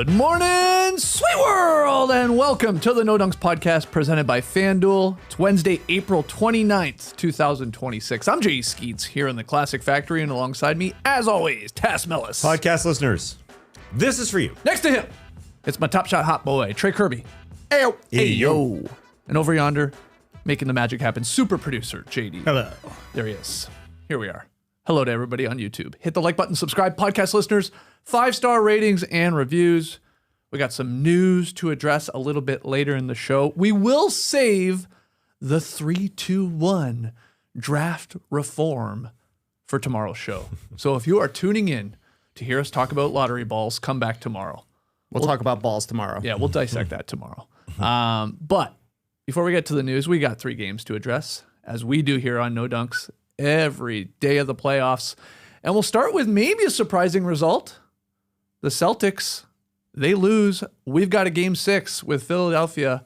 Good morning, sweet world, and welcome to the No Dunks podcast presented by FanDuel. It's Wednesday, April 29th, 2026. I'm Jay Skeets here in the Classic Factory, and alongside me, as always, Tass Millis. Podcast listeners, this is for you. Next to him, it's my top shot hot boy, Trey Kirby. Ayo. Ayo. And over yonder, making the magic happen, super producer, JD. Hello. There he is. Here we are. Hello to everybody on YouTube. Hit the like button, subscribe, podcast listeners, 5-star ratings and reviews. We got some news to address a little bit later in the show. We will save the 3-2-1 draft reform for tomorrow's show. So if you are tuning in to hear us talk about lottery balls, come back tomorrow. We'll talk about balls tomorrow. Yeah, we'll dissect that tomorrow. But before we get to the news, we got 3 games to address, as we do here on No Dunks every day of the playoffs. And we'll start with maybe a surprising result. The Celtics, they lose. We've got a game 6 with Philadelphia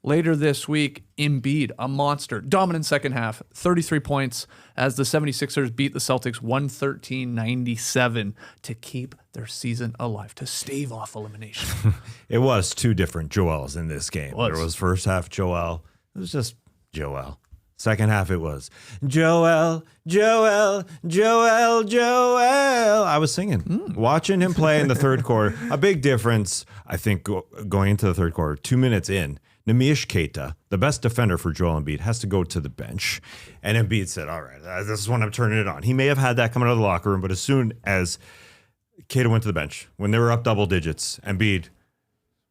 later this week. Embiid, a monster. Dominant second half, 33 points as the 76ers beat the Celtics 113-97 to keep their season alive, to stave off elimination. It was 2 different Joels in this game. There was first half Joel. It was just Joel. Second half, it was Joel. I was singing, watching him play in the third quarter. A big difference, I think, going into the third quarter, 2 minutes in, Nemish Keita, the best defender for Joel Embiid, has to go to the bench. And Embiid said, all right, this is when I'm turning it on. He may have had that coming out of the locker room, but as soon as Keita went to the bench, when they were up double digits, Embiid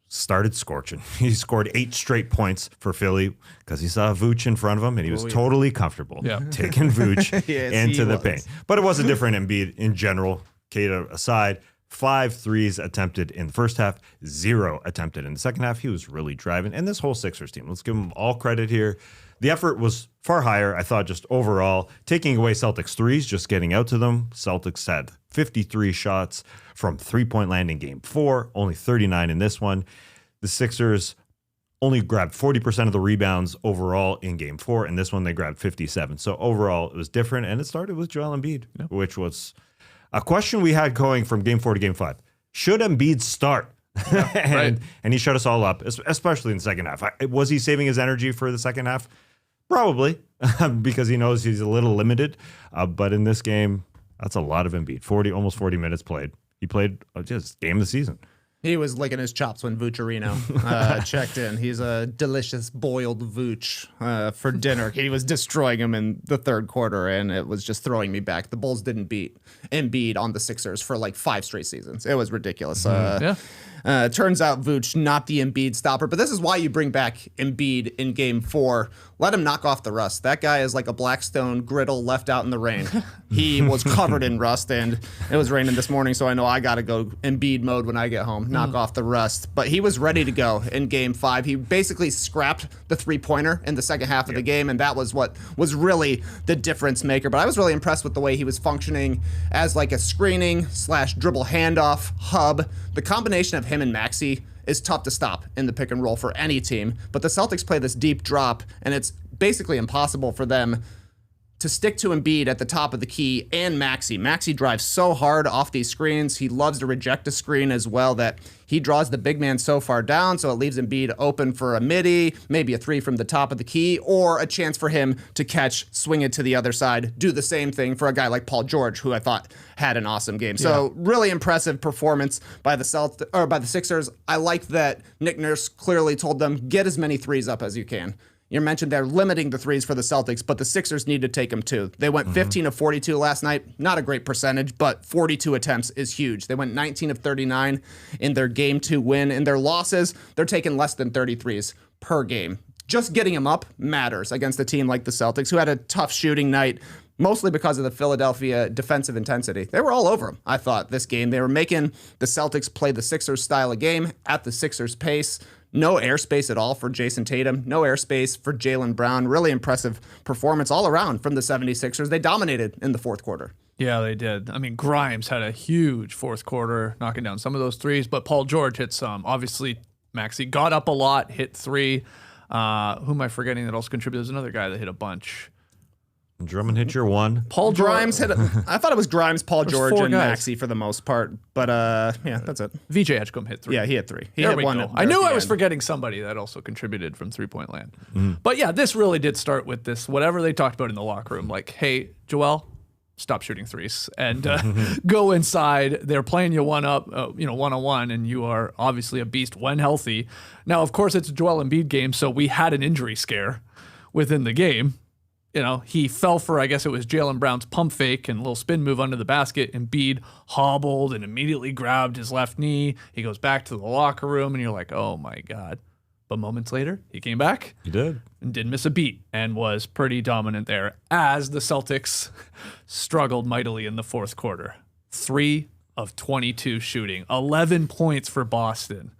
started scorching. He scored 8 straight points for Philly because he saw Vooch in front of him, and he was totally comfortable taking Vooch into the paint. But it was a different Embiid in general. Keita aside, 5 threes attempted in the first half, 0 attempted in the second half. He was really driving. And this whole Sixers team, let's give them all credit here. The effort was far higher, I thought, just overall. Taking away Celtics threes, just getting out to them. Celtics had 53 shots from three-point land in game 4, only 39 in this one. The Sixers only grabbed 40% of the rebounds overall in game 4, and this one they grabbed 57. So overall, it was different, and it started with Joel Embiid, which was a question we had going from game 4 to game 5. Should Embiid start? And he shut us all up, especially in the second half. Was he saving his energy for the second half? Probably, because he knows he's a little limited. But in this game, that's a lot of Embiid. Almost 40 minutes played. He played just game of the season. He was licking his chops when Voocherino checked in. He's a delicious boiled Vooch for dinner. He was destroying him in the third quarter, and it was just throwing me back. The Bulls didn't beat Embiid on the Sixers for like 5 straight seasons. It was ridiculous. Turns out Vooch, not the Embiid stopper, but this is why you bring back Embiid in game 4. Let him knock off the rust. That guy is like a Blackstone griddle left out in the rain. He was covered in rust, and it was raining this morning, so I know I got to go Embiid mode when I get home, knock off the rust. But he was ready to go in game 5. He basically scrapped the three-pointer in the second half of the game, and that was what was really the difference maker. But I was really impressed with the way he was functioning as like a screening/dribble handoff hub. The combination of him and Maxey is tough to stop in the pick and roll for any team. But the Celtics play this deep drop, and it's basically impossible for them to stick to Embiid at the top of the key and Maxey. Maxey drives so hard off these screens. He loves to reject a screen as well that he draws the big man so far down, so it leaves Embiid open for a midi, maybe a 3 from the top of the key, or a chance for him to catch, swing it to the other side, do the same thing for a guy like Paul George, who I thought had an awesome game. So really impressive performance by the Sixers. I like that Nick Nurse clearly told them, get as many threes up as you can. You mentioned they're limiting the threes for the Celtics, but the Sixers need to take them too. They went 15 of 42 last night. Not a great percentage, but 42 attempts is huge. They went 19 of 39 in their game 2 win. In their losses, they're taking less than 33s per game. Just getting them up matters against a team like the Celtics, who had a tough shooting night, mostly because of the Philadelphia defensive intensity. They were all over them, I thought, this game. They were making the Celtics play the Sixers style of game at the Sixers pace. No airspace at all for Jason Tatum. No airspace for Jalen Brown. Really impressive performance all around from the 76ers. They dominated in the fourth quarter. Yeah, they did. I mean, Grimes had a huge fourth quarter, knocking down some of those threes, but Paul George hit some. Obviously, Maxey got up a lot, hit 3. Who am I forgetting that also contributed? There's another guy that hit a bunch. Drummond hit your one. Paul Grimes hit it. I thought it was Grimes, Paul George, four and guys. Maxey for the most part. But yeah, that's it. VJ Edgecombe hit 3. Yeah, he hit 3. He There hit we one. go. at- I knew at I the was end. forgetting somebody that also contributed from 3-point land. But yeah, this really did start with this, whatever they talked about in the locker room. Like, hey, Joel, stop shooting threes and go inside. They're playing you one-on-one, and you are obviously a beast when healthy. Now, of course, it's a Joel Embiid game, so we had an injury scare within the game. He fell for, I guess it was Jalen Brown's pump fake and a little spin move under the basket. Embiid hobbled and immediately grabbed his left knee. He goes back to the locker room, and you're like, oh my God. But moments later, he came back. You did. And didn't miss a beat and was pretty dominant there as the Celtics struggled mightily in the fourth quarter. 3 of 22 shooting, 11 points for Boston.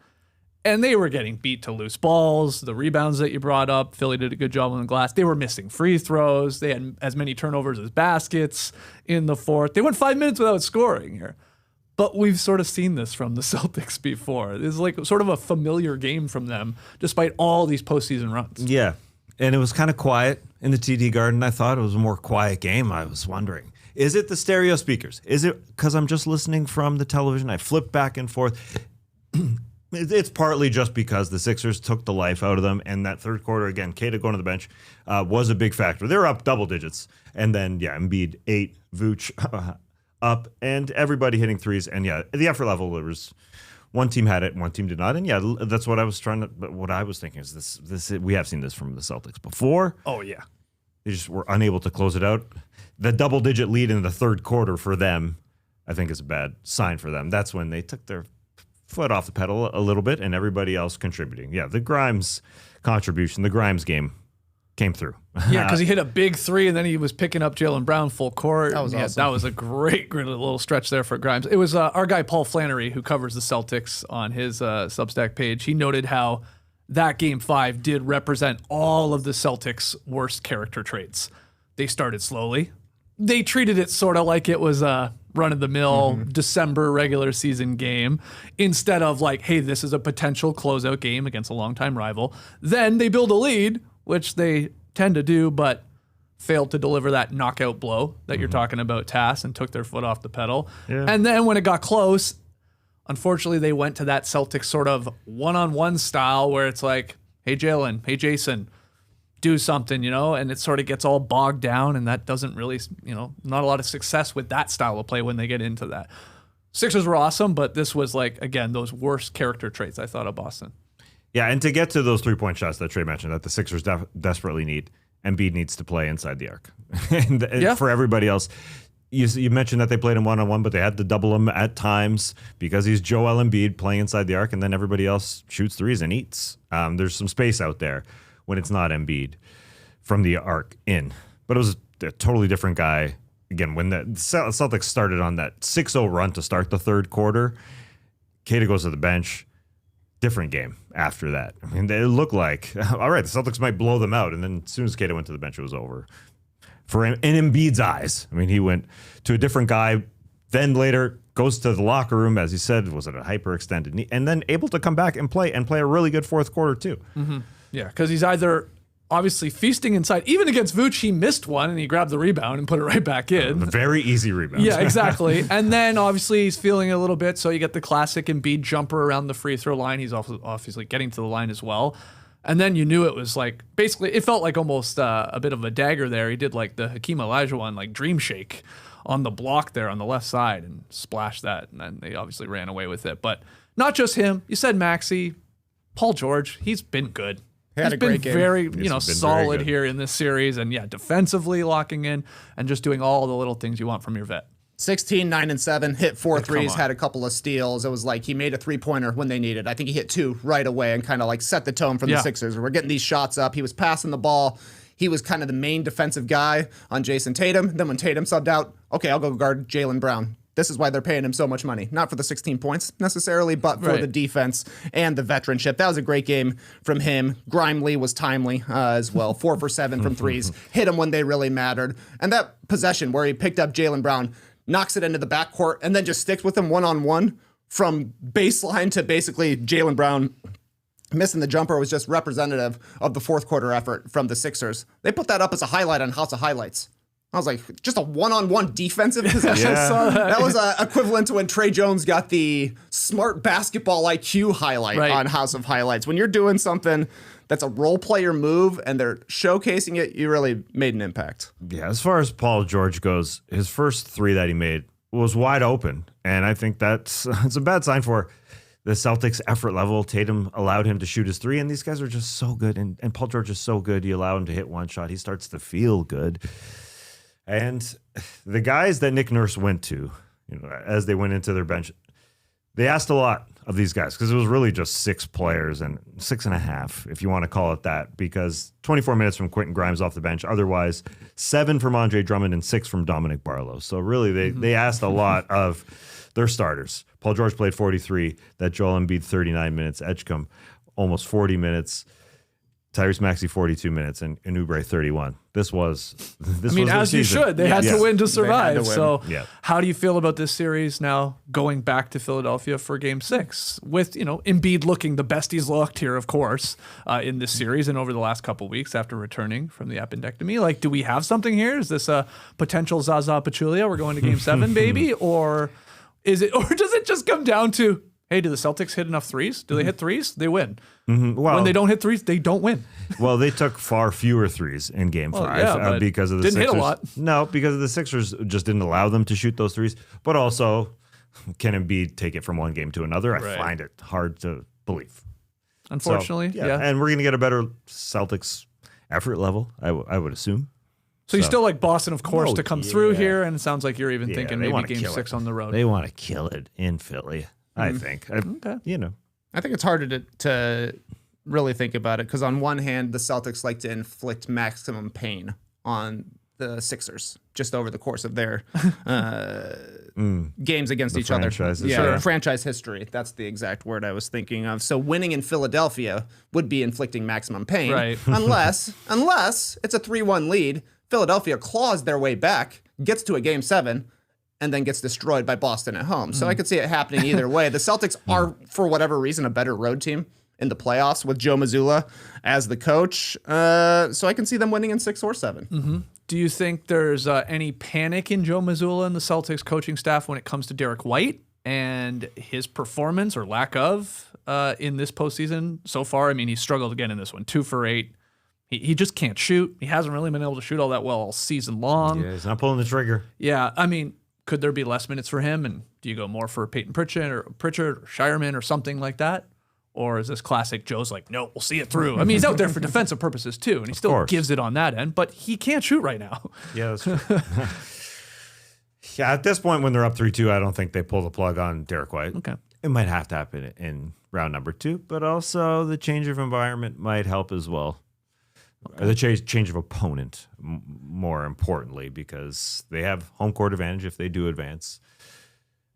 And they were getting beat to loose balls, the rebounds that you brought up. Philly did a good job on the glass. They were missing free throws. They had as many turnovers as baskets in the fourth. They went 5 minutes without scoring here. But we've sort of seen this from the Celtics before. This is like sort of a familiar game from them, despite all these postseason runs. Yeah. And it was kind of quiet in the TD Garden. I thought it was a more quiet game. I was wondering, is it the stereo speakers? Is it because I'm just listening from the television? I flip back and forth. It's partly just because the Sixers took the life out of them, and that third quarter, again, Kata going to the bench was a big factor. They were up double digits, and then, Embiid 8, Vooch up, and everybody hitting threes. And, the effort level, there was one team had it, one team did not. And, that's what I was thinking is this we have seen this from the Celtics before. Oh, yeah. They just were unable to close it out. The double-digit lead in the third quarter for them, I think, is a bad sign for them. That's when they took their foot off the pedal a little bit, and everybody else contributing. Yeah, the Grimes contribution, the Grimes game came through. Yeah, because he hit a big 3, and then he was picking up Jalen Brown full court. That was awesome. That was a great little stretch there for Grimes. It was our guy Paul Flannery, who covers the Celtics on his Substack page. He noted how that Game 5 did represent all of the Celtics' worst character traits. They started slowly. They treated it sort of like it was a run-of-the-mill December regular season game instead of like, hey, this is a potential closeout game against a longtime rival. Then they build a lead, which they tend to do, but failed to deliver that knockout blow that you're talking about, Tass, and took their foot off the pedal. Yeah. And then when it got close, unfortunately, they went to that Celtics sort of one-on-one style where it's like, hey, Jalen, hey, Jason, do something, and it sort of gets all bogged down, and that doesn't really, not a lot of success with that style of play when they get into that. Sixers were awesome, but this was like, again, those worst character traits I thought of Boston. Yeah, and to get to those 3-point shots that Trey mentioned that the Sixers desperately need, Embiid needs to play inside the arc. and for everybody else, you mentioned that they played him one-on-one, but they had to double him at times because he's Joel Embiid playing inside the arc, and then everybody else shoots threes and eats. There's some space out there when it's not Embiid from the arc in. But it was a totally different guy. Again, when the Celtics started on that 6-0 run to start the third quarter, Kata goes to the bench. Different game after that. I mean, it looked like, all right, the Celtics might blow them out. And then as soon as Kata went to the bench, it was over. For him, in Embiid's eyes, I mean, he went to a different guy. Then later goes to the locker room, as he said, was it a hyperextended knee? And then able to come back and play a really good fourth quarter too. Mm-hmm. Yeah, because he's either obviously feasting inside. Even against Vooch, he missed one and he grabbed the rebound and put it right back in. A very easy rebound. Yeah, exactly. And then obviously he's feeling a little bit, so you get the classic Embiid jumper around the free throw line. He's obviously getting to the line as well. And then you knew it was like, basically, it felt like almost a bit of a dagger there. He did like the Hakeem Olajuwon, like dream shake on the block there on the left side and splashed that. And then they obviously ran away with it. But not just him. You said Maxey, Paul George, he's been good. Had a great game. Very, Been solid very here in this series. And defensively locking in and just doing all the little things you want from your vet. 16, 9, and 7, hit 4 threes, on. had a couple of steals. It was like he made a 3-pointer when they needed. I think he hit 2 right away and kind of like set the tone for the Sixers. We're getting these shots up. He was passing the ball. He was kind of the main defensive guy on Jason Tatum. Then when Tatum subbed out, okay, I'll go guard Jalen Brown. This is why they're paying him so much money. Not for the 16 points necessarily, but for the defense and the veteranship. That was a great game from him. Grimely was timely as well. 4 for 7 from threes. Hit him when they really mattered. And that possession where he picked up Jalen Brown, knocks it into the backcourt, and then just sticks with him one-on-one from baseline to basically Jalen Brown missing the jumper was just representative of the fourth quarter effort from the Sixers. They put that up as a highlight on House of Highlights. I was like, just a one-on-one defensive possession. Yeah. I saw that. That was equivalent to when Trey Jones got the smart basketball IQ highlight Right. on House of Highlights. When you're doing something that's a role player move and they're showcasing it, you really made an impact. Yeah, as far as Paul George goes, his first three that he made was wide open. And I think it's a bad sign for the Celtics' effort level. Tatum allowed him to shoot his three, and these guys are just so good. And Paul George is so good. You allow him to hit one shot, he starts to feel good. And the guys that Nick Nurse went to, as they went into their bench, they asked a lot of these guys because it was really just 6 players and 6.5, if you want to call it that, because 24 minutes from Quentin Grimes off the bench. Otherwise, 7 from Andre Drummond and 6 from Dominic Barlow. So really, they asked a lot of their starters. Paul George played 43. That Joel Embiid 39 minutes. Edgecombe almost 40 minutes. Tyrese Maxey 42 minutes and Oubre 31. This was I mean, as you season. should. They had to win to survive. to win. So Yeah. how do you feel about this series now going back to Philadelphia for game 6 with, Embiid looking the best he's looked here, of course, in this series and over the last couple weeks after returning from the appendectomy? Like, do we have something here? Is this a potential Zaza Pachulia? We're going to game 7, baby? Or does it just come down to, hey, do the Celtics hit enough threes? Do they hit threes? They win. Well, When they don't hit threes, they don't win. well, they took far fewer threes in game 5 yeah, but because of the didn't hit Sixers. a lot. No, because the Sixers just didn't allow them to shoot those threes. But also, can Embiid take it from one game to another? I Right. find it hard to believe. Unfortunately, So, yeah. And we're going to get a better Celtics effort level, I would assume. So you still like Boston, of course, Oh, to come through yeah. here, and it sounds like you're even Yeah, thinking they maybe wanna game kill 6 it. on the road. They want to kill it in Philly, I think. Okay. I think it's hard to really think about it because on one hand, the Celtics like to inflict maximum pain on the Sixers just over the course of their games against each other. franchises, Yeah, yeah. franchise history. That's the exact word I was thinking of. So winning in Philadelphia would be inflicting maximum pain. Right. unless it's a 3-1 lead, Philadelphia claws their way back, gets to a game 7, and then gets destroyed by Boston at home. So I could see it happening either way. The Celtics are, for whatever reason, a better road team in the playoffs with Joe Mazzulla as the coach. So I can see them winning in 6 or 7. Do you think there's any panic in Joe Mazzulla and the Celtics coaching staff when it comes to Derek White and his performance or lack of in this postseason so far? I mean, he struggled again in this one, 2 for 8. He just can't shoot. He hasn't really been able to shoot all that well all season long. Yeah, he's not pulling the trigger. Yeah, I mean, could there be less minutes for him? And do you go more for Peyton Pritchard or Shireman or something like that? Or is this classic Joe's like, no, we'll see it through? I mean, he's out there for defensive purposes too, and he still course. gives it on that end, but he can't shoot right now. Yeah, that's true. Yeah, at this point when they're up 3-2, I don't think they pull the plug on Derek White. Okay. It might have to happen in round number 2, but also the change of environment might help as well. The change of opponent, more importantly, because they have home court advantage if they do advance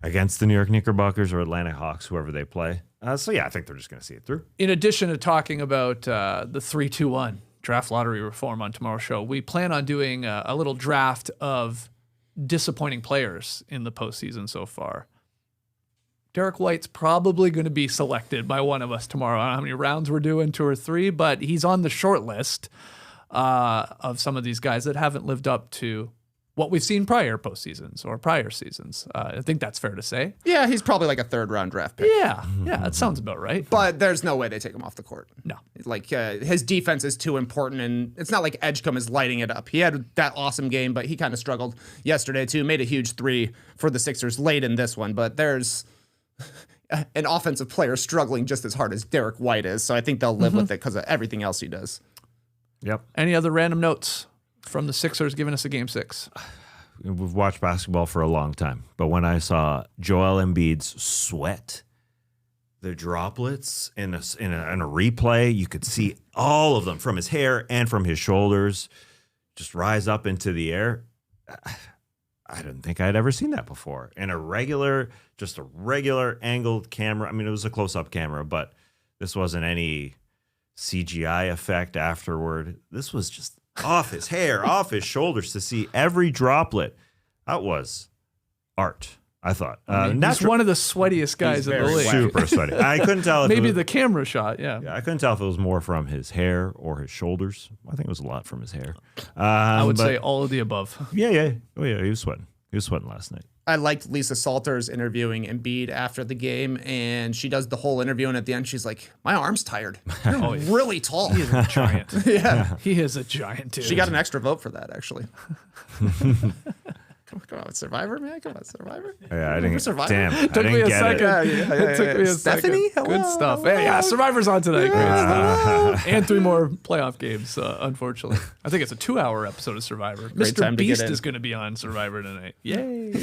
against the New York Knickerbockers or Atlanta Hawks, whoever they play. So, yeah, I think they're just going to see it through. In addition to talking about the 3-2-1 draft lottery reform on tomorrow's show, we plan on doing a little draft of disappointing players in the postseason so far. Derek White's probably going to be selected by one of us tomorrow. I don't know how many rounds we're doing, 2 or 3, but he's on the short list of some of these guys that haven't lived up to what we've seen prior postseasons or prior seasons. I think that's fair to say. Yeah, he's probably like a 3rd-round draft pick. Yeah, that sounds about right. But there's no way they take him off the court. No. Like, his defense is too important, and it's not like Edgecombe is lighting it up. He had that awesome game, but he kind of struggled yesterday, too. Made a huge 3 for the Sixers late in this one, but there's an offensive player struggling just as hard as Derek White is, so I think they'll live with it because of everything else he does. Yep. Any other random notes from the Sixers giving us a game 6? We've watched basketball for a long time, but when I saw Joel Embiid's sweat, the droplets in a replay, you could see all of them from his hair and from his shoulders just rise up into the air. I didn't think I'd ever seen that before. And a regular angled camera. I mean, it was a close-up camera, but this wasn't any CGI effect afterward. This was just off his hair, off his shoulders to see every droplet. That was art. I thought. He's one of the sweatiest guys in the very league. wet. Super sweaty. I couldn't tell if Maybe it was, the camera shot, yeah, I couldn't tell if it was more from his hair or his shoulders. I think it was a lot from his hair. I would say all of the above. Yeah. Oh, yeah, he was sweating. He was sweating last night. I liked Lisa Salters interviewing Embiid after the game, and she does the whole interview, and at the end, she's like, "My arm's tired. You're really tall." He is a giant. Yeah. He is a giant, dude. She got an extra vote for that, actually. Come on, Survivor, man. Come on, Survivor. Yeah, I didn't. Survivor. Damn, I Took didn't me a get second. it. It took me a Stephanie? second. Good Hello. stuff. Hey, yeah, Survivor's on tonight. Great stuff. And 3 more playoff games, unfortunately. I think it's a 2-hour episode of Survivor. Great Mr. time to get Beast in. is going to be on Survivor tonight. Yay.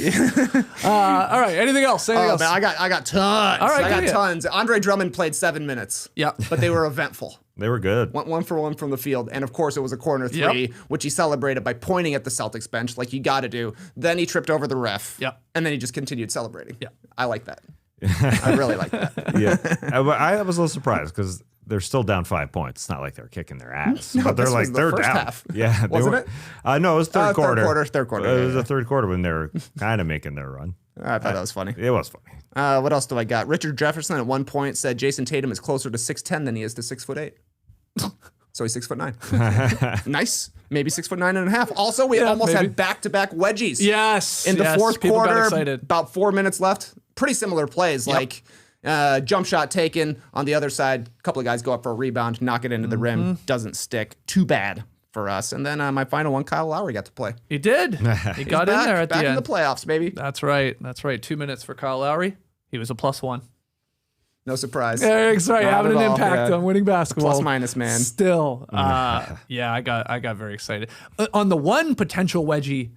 All right. Anything else? Anything Oh, else? man, I got tons. All right, I got give me it. tons. Andre Drummond played 7 minutes. Yeah. But they were eventful. They were good. Went 1 for 1 from the field. And of course, it was a corner 3, which he celebrated by pointing at the Celtics bench like you got to do. Then he tripped over the ref. Yep. And then he just continued celebrating. Yeah. I like that. I really like that. Yeah, I was a little surprised because they're still down 5 points. It's not like they're kicking their ass, but they're this like was the they're first down. half. Yeah, they Wasn't were, it? No, it was third quarter. Third quarter. It was Yeah. the third quarter when they were kind of making their run. I thought that was funny. It was funny. What else do I got? Richard Jefferson at one point said Jason Tatum is closer to 6'10" than he is to 6'8". So he's 6'9". Nice. Maybe 6'9.5". Also, we almost maybe. had back-to-back wedgies. Yes. In the yes, fourth people got quarter, excited. about 4 minutes left. Pretty similar plays, like jump shot taken on the other side. A couple of guys go up for a rebound, knock it into the rim. Doesn't stick. Too bad for us. And then my final one, Kyle Lowry got to play. He did. He got in there at the back end. in the playoffs, baby. That's right. 2 minutes for Kyle Lowry. He was a +1. No surprise. Eric's right, Not having at an all, impact yeah. on winning basketball. Plus minus, man. Still, yeah, I got very excited. On the one potential wedgie,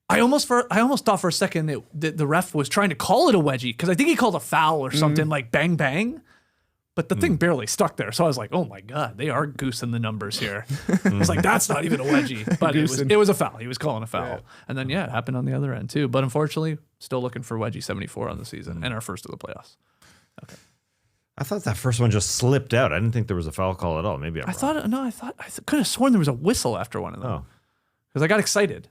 I almost thought for a second that the ref was trying to call it a wedgie because I think he called a foul or something like bang bang, but the thing barely stuck there. So I was like, oh my god, they are goosing the numbers here. I was like, that's not even a wedgie, but it was a foul. He was calling a foul, and then it happened on the other end too. But unfortunately, still looking for wedgie 74 on the season and our first of the playoffs. Okay. I thought that first one just slipped out. I didn't think there was a foul call at all. Maybe I could have sworn there was a whistle after one of them because I got excited.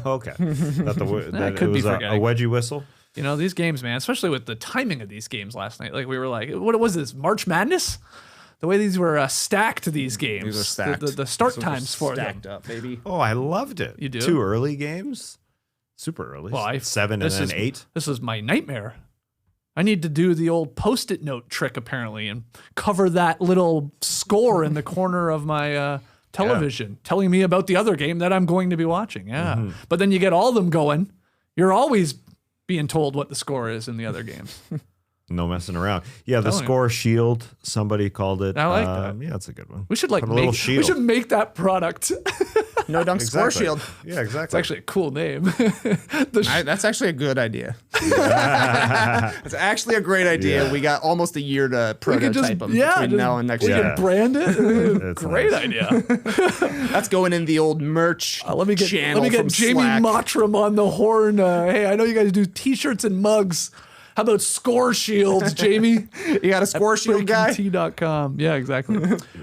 Okay. That could it be was a forgetting. wedgie whistle. You know, these games, man, especially with the timing of these games last night. Like we were like, what was this, March Madness? The way these were stacked, these games. These are stacked. The start These are times for them. stacked up, baby. Oh, I loved it. You do? 2 early games. Super early. Well, 7 and then 8. This is my nightmare. I need to do the old Post-it note trick, apparently, and cover that little score in the corner of my television, telling me about the other game that I'm going to be watching. Yeah. But then you get all of them going. You're always being told what the score is in the other games. No messing around. Yeah, the Telling you. score shield, somebody called it. I like that. Yeah, that's a good one. We should Put a little shield. we should make that product. No dunk score Exactly. shield. Yeah, exactly. It's actually a cool name. That's actually a good idea. It's actually a great idea. Yeah. We got almost a year to We could prototype just, them between now and next we year. could brand it. It's Great nice. idea. That's going in the old merch Let me get channel from Jamie Slack. Mottram on the horn. Hey, I know you guys do T-shirts and mugs. How about score shields, Jamie? You got a score shield guy? BreakingT.com. Yeah, exactly.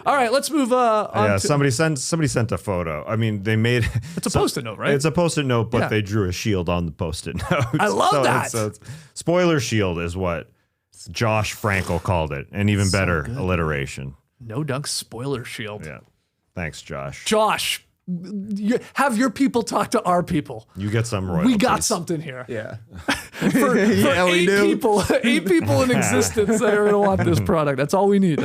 All right, let's move on. Yeah, to, somebody sent a photo. I mean, they made it's a Post-it note, right? It's a Post-it note, but Yeah. they drew a shield on the Post-it note. I love that. It's spoiler shield is what Josh Frankel called it, an even better alliteration. No dunk spoiler shield. Yeah, thanks, Josh. Josh, have your people talk to our people. You get some royalties. We got something here. Yeah. For Yeah, we do. 8 people in existence that are going to want this product. That's all we need.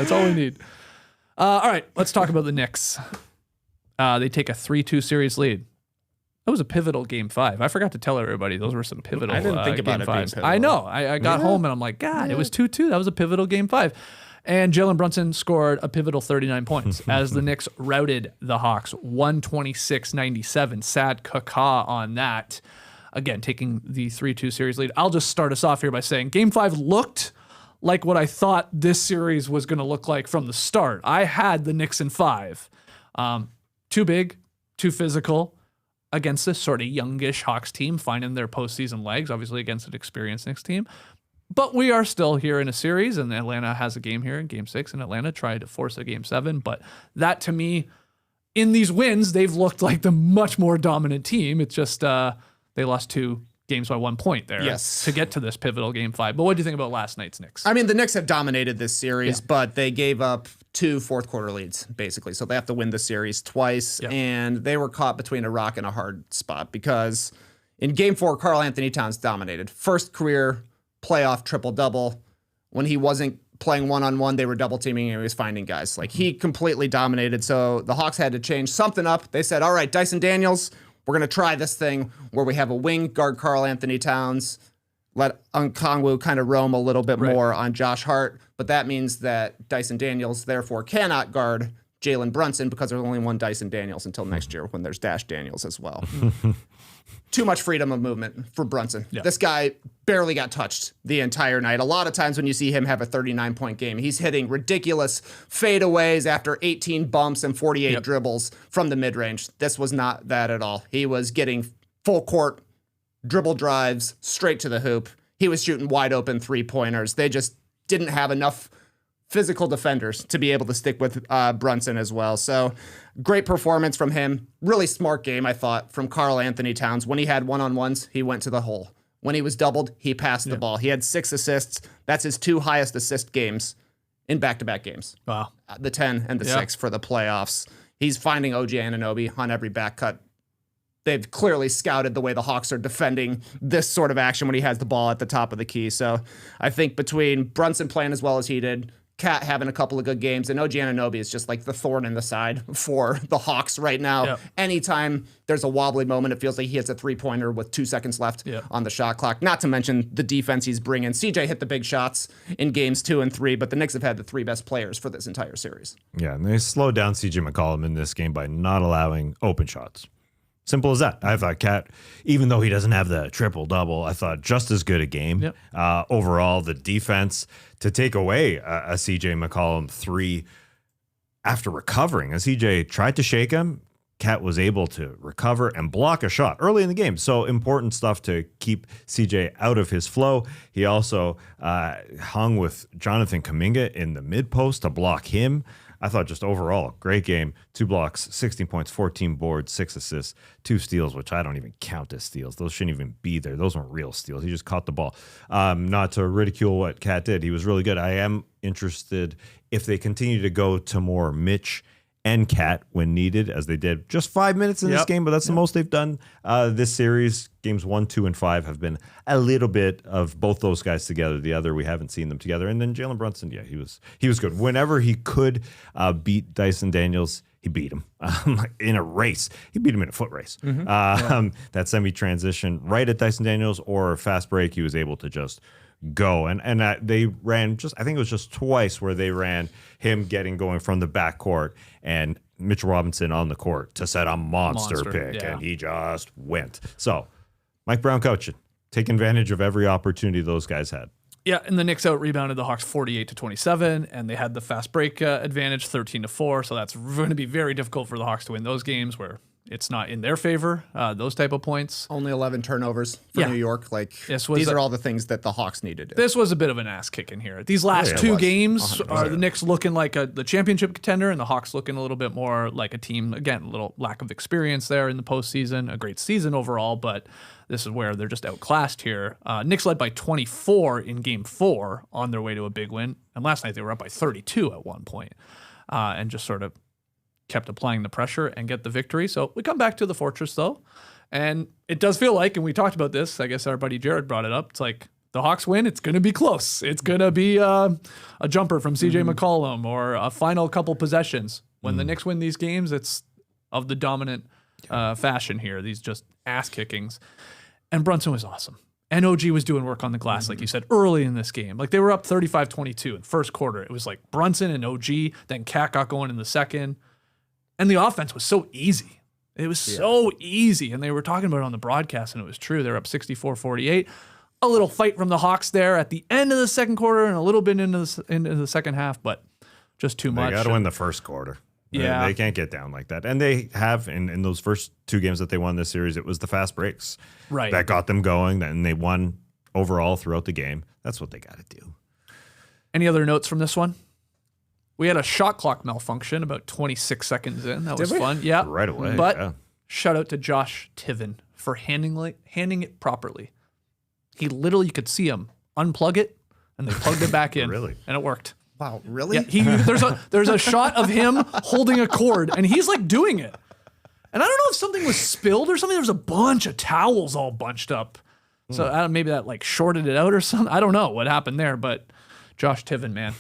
All right, let's talk about the Knicks. They take a 3-2 series lead. That was a pivotal game 5. I forgot to tell everybody those were some pivotal I didn't think about game it being 5s. pivotal. I know. I got home and I'm like, God, it was 2-2. That was a pivotal game 5. And Jalen Brunson scored a pivotal 39 points as the Knicks routed the Hawks 126-97. Sad caca on that. Again, taking the 3-2 series lead. I'll just start us off here by saying Game 5 looked like what I thought this series was going to look like from the start. I had the Knicks in 5. Too big, too physical against this sort of youngish Hawks team, finding their postseason legs, obviously against an experienced Knicks team. But we are still here in a series, and Atlanta has a game here in Game 6, and Atlanta tried to force a Game 7. But that, to me, in these wins, they've looked like the much more dominant team. It's just they lost 2 games by 1 point there to get to this pivotal game 5. But what do you think about last night's Knicks? I mean, the Knicks have dominated this series, but they gave up 2 fourth quarter leads, basically. So they have to win the series twice. And they were caught between a rock and a hard spot because in game 4, Karl Anthony Towns dominated. First career playoff triple-double. When he wasn't playing one-on-one, they were double teaming and he was finding guys. Like, he completely dominated. So the Hawks had to change something up. They said, all right, Dyson Daniels, we're going to try this thing where we have a wing guard Karl Anthony Towns, let Okongwu kind of roam a little bit more on Josh Hart. But that means that Dyson Daniels, therefore, cannot guard Jalen Brunson because there's only one Dyson Daniels until next year when there's Dash Daniels as well. Too much freedom of movement for Brunson. This guy barely got touched the entire night. A lot of times when you see him have a 39-point game, he's hitting ridiculous fadeaways after 18 bumps and 48 dribbles from the mid-range. This was not that at all. He was getting full court dribble drives straight to the hoop. He was shooting wide open three-pointers. They just didn't have enough physical defenders to be able to stick with Brunson as well. So great performance from him. Really smart game, I thought, from Karl Anthony Towns. When he had one-on-ones, he went to the hole. When he was doubled, he passed the ball. He had 6 assists. That's his 2 highest assist games in back-to-back games. Wow. The 10 and the 6 for the playoffs. He's finding OG Anunoby on every back cut. They've clearly scouted the way the Hawks are defending this sort of action when he has the ball at the top of the key. So I think between Brunson playing as well as he did, Cat having a couple of good games, and OG Anunoby is just like the thorn in the side for the Hawks right now. Anytime there's a wobbly moment, it feels like he hits a three-pointer with 2 seconds left on the shot clock. Not to mention the defense he's bringing. CJ hit the big shots in games 2 and 3, but the Knicks have had the 3 best players for this entire series. Yeah, and they slowed down CJ McCollum in this game by not allowing open shots. Simple as that. I thought Cat, even though he doesn't have the triple-double, I thought just as good a game. Overall, the defense to take away a CJ McCollum 3 after recovering. As CJ tried to shake him, Cat was able to recover and block a shot early in the game. So important stuff to keep CJ out of his flow. He also hung with Jonathan Kuminga in the mid-post to block him. I thought just overall, great game. 2 blocks, 16 points, 14 boards, 6 assists, 2 steals, which I don't even count as steals. Those shouldn't even be there. Those weren't real steals. He just caught the ball. Not to ridicule what Cat did. He was really good. I am interested if they continue to go to more Mitch and Cat when needed, as they did just 5 minutes in this game, but that's the most they've done this series. Games 1, 2, and 5 have been a little bit of both those guys together. The other, we haven't seen them together. And then Jalen Brunson, he was good. Whenever he could beat Dyson Daniels, he beat him in a race. He beat him in a foot race. That semi-transition right at Dyson Daniels or fast break, he was able to just go. And they ran I think it was just twice where they ran him getting going from the backcourt and Mitchell Robinson on the court to set a monster pick. And he just went. So Mike Brown coaching, taking advantage of every opportunity those guys had. Yeah, and the Knicks out-rebounded the Hawks 48-27, and they had the fast break advantage 13-4, so that's going to be very difficult for the Hawks to win those games where it's not in their favor, those type of points. Only 11 turnovers for New York. These are all the things that the Hawks needed. This was a bit of an ass kicking here. These last 2 games are the Knicks looking like the championship contender, and the Hawks looking a little bit more like a team. Again, a little lack of experience there in the postseason. A great season overall, but this is where they're just outclassed here. Knicks led by 24 in Game 4 on their way to a big win, and last night they were up by 32 at one point, and just sort of kept applying the pressure and get the victory. So we come back to the Fortress, though, and it does feel like, and we talked about this, I guess our buddy Jared brought it up, it's like the Hawks win, it's going to be close. It's going to be a jumper from CJ McCollum or a final couple possessions. When the Knicks win these games, it's of the dominant fashion here, these just ass kickings. And Brunson was awesome. And OG was doing work on the glass, like you said, early in this game. Like they were up 35-22 in first quarter. It was like Brunson and OG, then Cat got going in the second. And the offense was so easy. It was so easy. And they were talking about it on the broadcast, and it was true. They were up 64-48. A little fight from the Hawks there at the end of the second quarter and a little bit into the second half, but just too much. They got to win the first quarter. Yeah. They can't get down like that. And they have, in those first 2 games that they won this series, it was the fast breaks that got them going. And they won overall throughout the game. That's what they got to do. Any other notes from this one? We had a shot clock malfunction about 26 seconds in. That was fun. Yeah. Right away. But shout out to Josh Tiven for handing it properly. He literally, you could see him unplug it, and they plugged it back in. Really? And it worked. Wow, really? Yeah, there's a shot of him holding a cord, and he's like doing it. And I don't know if something was spilled or something. There was a bunch of towels all bunched up. So I don't, maybe that like shorted it out or something. I don't know what happened there, but Josh Tiven, man,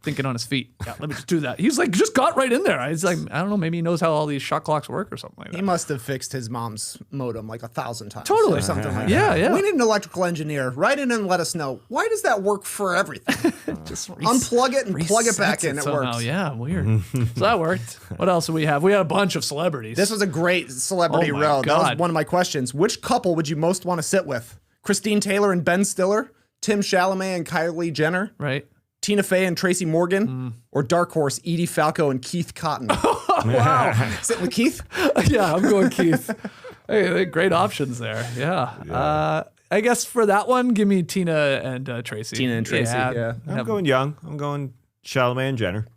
thinking on his feet. Yeah, let me just do that. He's like, just got right in there. It's like, I don't know, maybe he knows how all these shot clocks work or something like that. He must have fixed his mom's modem like 1,000 times. Totally. Or something like Yeah, that. yeah. We need an electrical engineer. Write in and let us know. Why does that work for everything? Just Unplug it and plug it back resets in. It somehow. works. Yeah, weird. So that worked. What else do we have? We had a bunch of celebrities. This was a great celebrity Oh my row. That God. was one of my questions. Which couple would you most want to sit with? Christine Taylor and Ben Stiller? Tim Chalamet and Kylie Jenner? right. Tina Fey and Tracy Morgan? Or Dark Horse, Edie Falco and Keith Cotton? Wow. Sitting with Keith? Yeah, I'm going Keith. Hey, great options there. Yeah. I guess for that one, give me Tina and Tracy. Tina and Tracy, yeah. I'm going young. I'm going Chalamet and Jenner.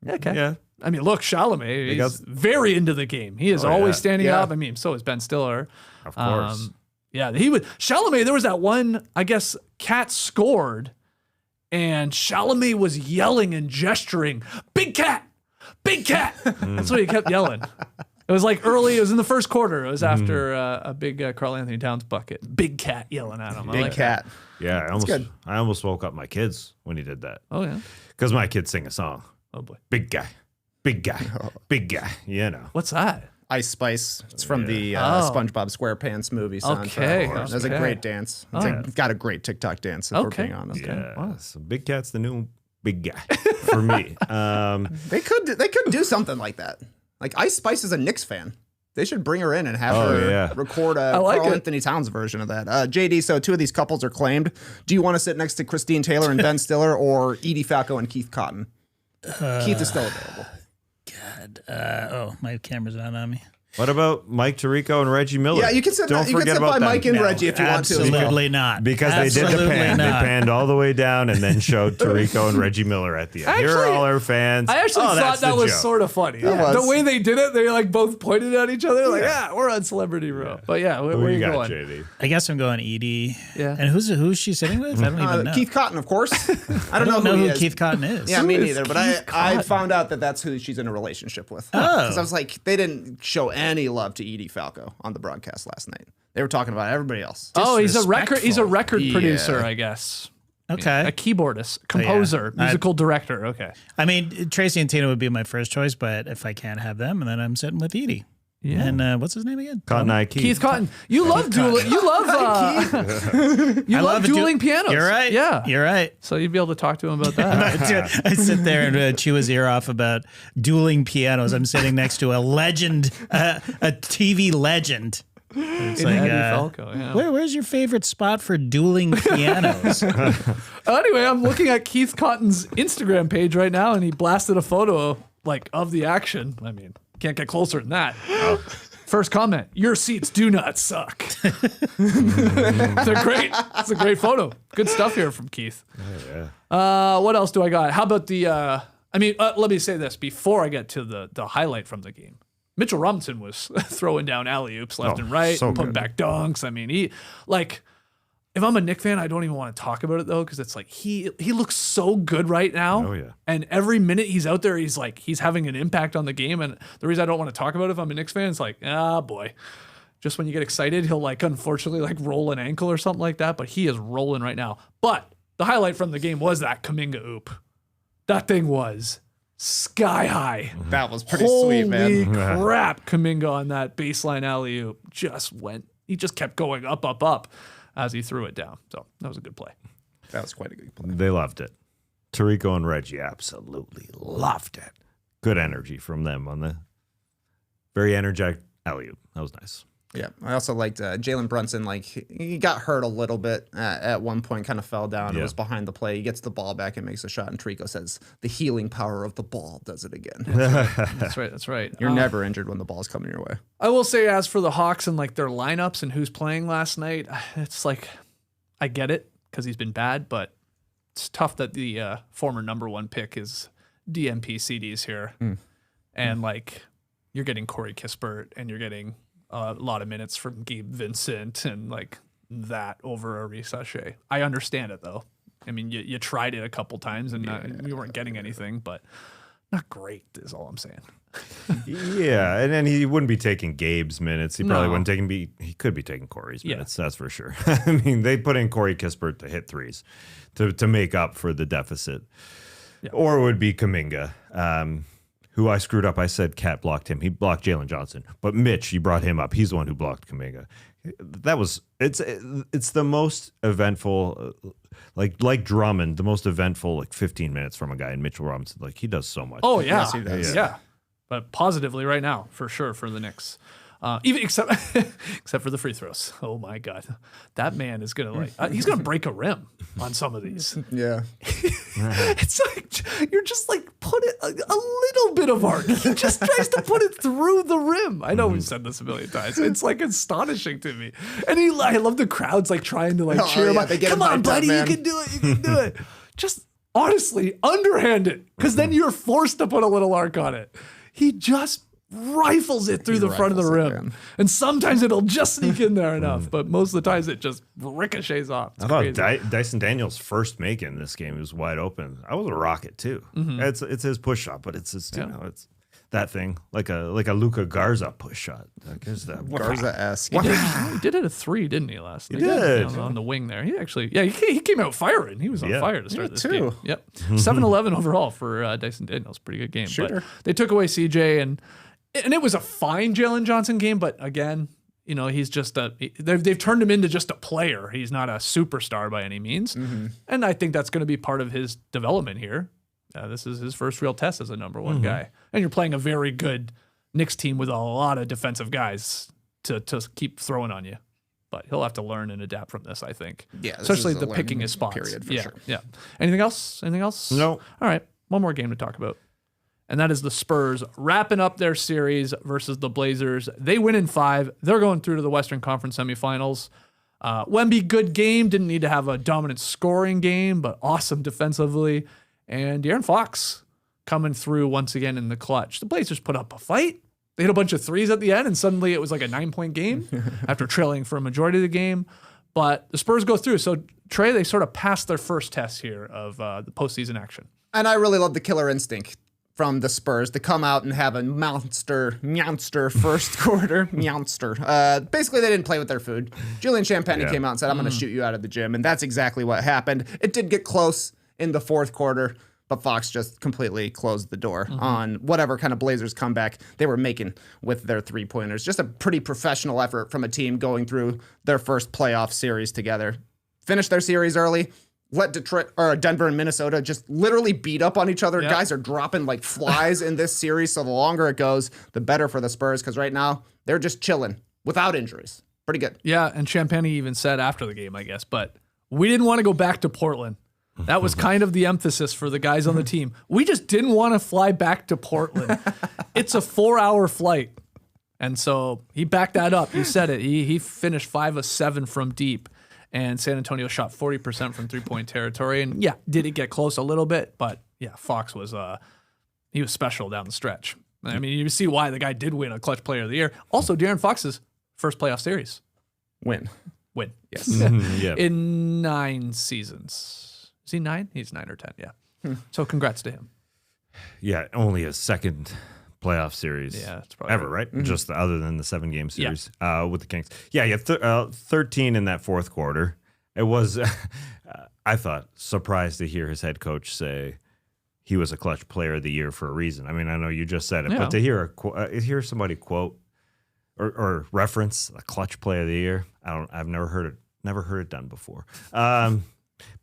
Okay. Yeah. I mean, look, Chalamet, he's got- very into the game. He is Oh, always yeah. standing Yeah. up. I mean, so is Ben Stiller. Of course. Yeah, he would. Chalamet, there was that one, I guess, Cat scored, and Chalamet was yelling and gesturing, "Big Cat! Big Cat!" That's what he kept yelling. It was like early, it was in the first quarter. It was after a big Karl Anthony Towns bucket. Big Cat yelling at him. I Big like Cat. Yeah, good. I almost woke up my kids when he did that. that. Oh, yeah. Because my kids sing a song. Oh, boy. Big guy, big guy, big guy. You know. What's that? Ice Spice. It's from the Oh. SpongeBob SquarePants movie soundtrack. Okay, That was a okay. great dance. It's got a great TikTok dance, if Okay. we're being honest. Yeah. So Big Cat's the new big guy for me. They could do something like that. Like Ice Spice is a Knicks fan. They should bring her in and have her record a like Karl it. Anthony Towns version of that. JD, so two of these couples are claimed. Do you want to sit next to Christine Taylor and Ben Stiller or Edie Falco and Keith Cotton? Keith is still available. God. My camera's not on me. What about Mike Tirico and Reggie Miller? Yeah, you can sit, Don't you can forget sit about by them. Mike and No, Reggie if you want to. as well. Absolutely not. Because they did the Absolutely pan. not. They panned all the way down and then showed Tirico and Reggie Miller at the end. Here are Actually, all our fans. I actually Oh, thought that's that the was joke. sort of funny. was. The way they did it, they like both pointed at each other, like, yeah, we're on Celebrity Row. But yeah, where Who are you you got, going? JD? I guess I'm going Edie. Yeah. And who's she sitting with? I don't even know. Keith Cotton, of course. I don't I don't know who he who is. Keith Cotton is. Yeah, me is neither. But Keith I Cotton? found out that that's who she's in a relationship with. Oh. Because I was like, they didn't show any love to Edie Falco on the broadcast last night. They were talking about everybody else. Oh, he's a record. He's a record Yeah. producer, I guess. Okay. A keyboardist, composer, musical director. Okay. I mean, Tracy and Tina would be my first choice, but if I can't have them, then I'm sitting with Edie. Yeah. And what's his name again? Cotton Eye Keith. Keith Cotton. You love dueling. You love. You love dueling pianos. You're right. Yeah. You're right. So you'd be able to talk to him about that. I sit there and chew his ear off about dueling pianos. I'm sitting next to a legend, a TV legend. It's In Eddie Falco. Yeah. Where's your favorite spot for dueling pianos? Anyway, I'm looking at Keith Cotton's Instagram page right now, and he blasted a photo of the action. I mean, can't get closer than that. First comment: your seats do not suck. It's a great photo. Good stuff here from Keith. What else do I got? How about the? Let me say this before I get to the highlight from the game. Mitchell Robinson was throwing down alley-oops left and right, so putting good. back dunks. I mean, if I'm a Knicks fan, I don't even want to talk about it though, because it's like he looks so good right now. Oh, yeah. And every minute he's out there, he's having an impact on the game. And the reason I don't want to talk about it if I'm a Knicks fan is like, boy. Just when you get excited, he'll unfortunately roll an ankle or something like that. But he is rolling right now. But the highlight from the game was that Kuminga oop. That thing was sky high. That was pretty Holy sweet, man. crap, Kuminga on that baseline alley-oop he just kept going up as he threw it down. So that was a good play. That was quite a good play. They loved it. Tirico and Reggie absolutely loved it. Good energy from them on the very energetic alley-oop. That was nice. Yeah, I also liked Jalen Brunson. He got hurt a little bit at one point, kind of fell down. Yeah. It was behind the play. He gets the ball back and makes a shot. And Trico says, "The healing power of the ball does it again." That's right. You're never injured when the ball's coming your way. I will say, as for the Hawks and their lineups and who's playing last night, it's I get it because he's been bad, but it's tough that the former number one pick is DMP CDs here. And you're getting Corey Kispert and you're getting a lot of minutes from Gabe Vincent and that over Ari Sachet. I understand it though. I mean, you tried it a couple times and you weren't getting anything, but not great is all I'm saying. Yeah, and then he wouldn't be taking Gabe's minutes. He probably wouldn't take he could be taking Corey's minutes, that's for sure. I mean, they put in Corey Kispert to hit threes to make up for the deficit. Yeah. Or it would be Kuminga, who I screwed up. I said Cat blocked him. He blocked Jalen Johnson. But Mitch, you brought him up. He's the one who blocked Kuminga. It's the most eventful, like Drummond, the most eventful 15 minutes from a guy in Mitchell Robinson. Like, he does so much. Oh yeah, Yes, he does. yeah. But positively right now, for sure, for the Knicks. Even except for the free throws. Oh my God, that man is gonna he's gonna break a rim on some of these. Yeah. It's like you're just put it a little bit of art. He just tries to put it through the rim. I know we've said this a million times. It's astonishing to me. And I love the crowds trying to cheer him on. Come on, buddy, you can do it. You can do it. Just honestly underhand it, because then you're forced to put a little arc on it. He just rifles it through the front of the rim. And sometimes it'll just sneak in there enough, but most of the times it just ricochets off. It's I crazy. thought Dyson Daniels' first make in this game was wide open. I was a rocket too. It's his push shot, but it's just, it's that thing, like a Luka Garza push shot. Garza-esque. He did it a 3, didn't he, last night? He did. On the wing there. He actually, he came out firing. He was on fire to start this too. game. Yep. 7-11 overall for Dyson Daniels. Pretty good game. Shooter. But they took away CJ, and it was a fine Jalen Johnson game, but again, he's just they've turned him into just a player. He's not a superstar by any means. And I think that's going to be part of his development here. This is his first real test as a number one guy. And you're playing a very good Knicks team with a lot of defensive guys to keep throwing on you. But he'll have to learn and adapt from this, I think. Yeah, especially the picking his spots. Period, for yeah, sure. yeah. Anything else? No. All right, one more game to talk about. And that is the Spurs wrapping up their series versus the Blazers. They win in 5. They're going through to the Western Conference semifinals. Wemby, good game. Didn't need to have a dominant scoring game, but awesome defensively. And De'Aaron Fox coming through once again in the clutch. The Blazers put up a fight. They hit a bunch of threes at the end, and suddenly it was like a 9-point game after trailing for a majority of the game. But the Spurs go through. So, Trey, they sort of passed their first test here of the postseason action. And I really love the killer instinct from the Spurs to come out and have a monster first quarter. Basically, they didn't play with their food. Julian Champagnie came out and said, I'm going to shoot you out of the gym. And that's exactly what happened. It did get close in the fourth quarter, but Fox just completely closed the door on whatever kind of Blazers comeback they were making with their three-pointers. Just a pretty professional effort from a team going through their first playoff series together. Finished their series early. Let Denver and Minnesota just literally beat up on each other. Yep. Guys are dropping like flies in this series. So the longer it goes, the better for the Spurs, because right now they're just chilling without injuries. Pretty good. Yeah, and Champagnie even said after the game, I guess, but we didn't want to go back to Portland. That was kind of the emphasis for the guys on the team. We just didn't want to fly back to Portland. It's a 4-hour flight. And so he backed that up. He said it. He finished 5 of 7 from deep. And San Antonio shot 40% from three-point territory. And yeah, did it get close a little bit? But yeah, Fox was he was special down the stretch. I mean, you see why the guy did win a clutch player of the year. Also, De'Aaron Fox's first playoff series. Win. Yes. Yeah. In 9 seasons. Is he 9? He's 9 or 10, yeah. So congrats to him. Yeah, only his second playoff series that's probably ever, right? Just other than the 7-game series with the Kings. Yeah, 13 in that fourth quarter. It was, I thought, surprised to hear his head coach say he was a clutch player of the year for a reason. I mean, I know you just said it, but to hear somebody quote or reference a clutch player of the year, I've never heard it done before.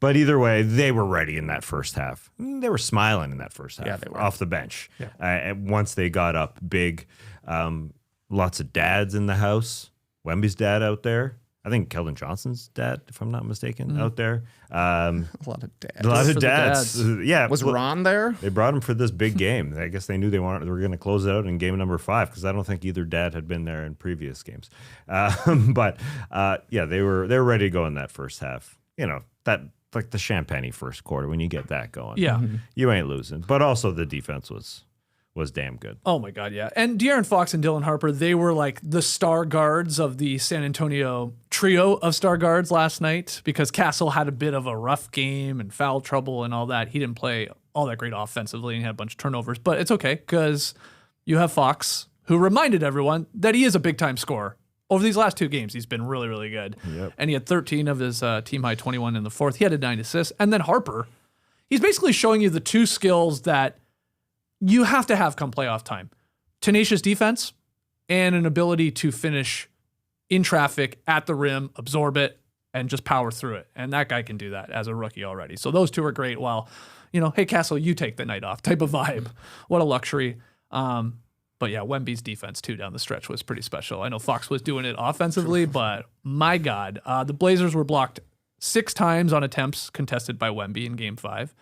But either way, they were ready in that first half. They were smiling in that first half they were. off the bench. Yeah. And once they got up big, lots of dads in the house. Wemby's dad out there. I think Keldon Johnson's dad, if I'm not mistaken, out there. A lot of dads. A lot of For the dads. Yeah. Was Ron there? They brought him for this big game. I guess they knew they were going to close it out in game number 5 because I don't think either dad had been there in previous games. But they were ready to go in that first half. That like the Champagnie first quarter when you get that going. Yeah. You ain't losing. But also the defense was was damn good. Oh my God, yeah. And De'Aaron Fox and Dylan Harper, they were like the star guards of the San Antonio trio of star guards last night because Castle had a bit of a rough game and foul trouble and all that. He didn't play all that great offensively and he had a bunch of turnovers, but it's okay because you have Fox, who reminded everyone that he is a big-time scorer. Over these last 2 games, he's been really, really good. Yep. And he had 13 of his team-high 21 in the fourth. He had 9 assists. And then Harper, he's basically showing you the 2 skills that you have to have come playoff time. Tenacious defense and an ability to finish in traffic at the rim, absorb it, and just power through it. And that guy can do that as a rookie already. So those 2 are great. While, hey, Castle, you take the night off type of vibe. What a luxury. But yeah, Wemby's defense too down the stretch was pretty special. I know Fox was doing it offensively, but my God, the Blazers were blocked 6 times on attempts contested by Wemby in Game 5.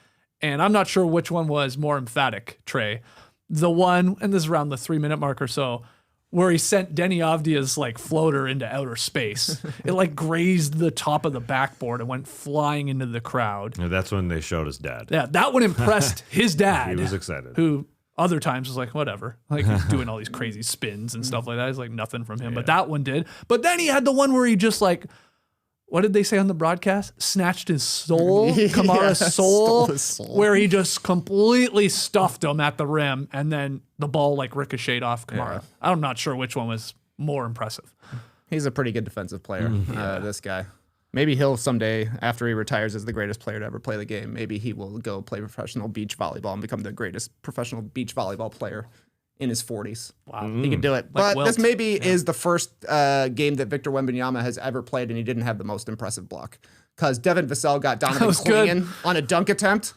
And I'm not sure which one was more emphatic, Trey. The one, and this is around the 3-minute mark or so, where he sent Denny Avdia's like floater into outer space. It like grazed the top of the backboard and went flying into the crowd. Yeah, that's when they showed his dad. Yeah, that one impressed his dad. He was excited. Who other times was like, whatever. Like he's doing all these crazy spins and stuff like that. It's like nothing from him. But that one did. But then he had the one where he just like, what did they say on the broadcast? Snatched his soul, Kamara's stole his soul. where he just completely stuffed him at the rim and then the ball like ricocheted off Kamara. Yeah. I'm not sure which one was more impressive. He's a pretty good defensive player, this guy. Maybe he'll someday, after he retires as the greatest player to ever play the game, maybe he will go play professional beach volleyball and become the greatest professional beach volleyball player in his 40s. Wow. He can do it. Like But Wilt. this maybe is the first game that Victor Wembanyama has ever played and he didn't have the most impressive block. Because Devin Vassell got Donovan was good. Clingan on a dunk attempt.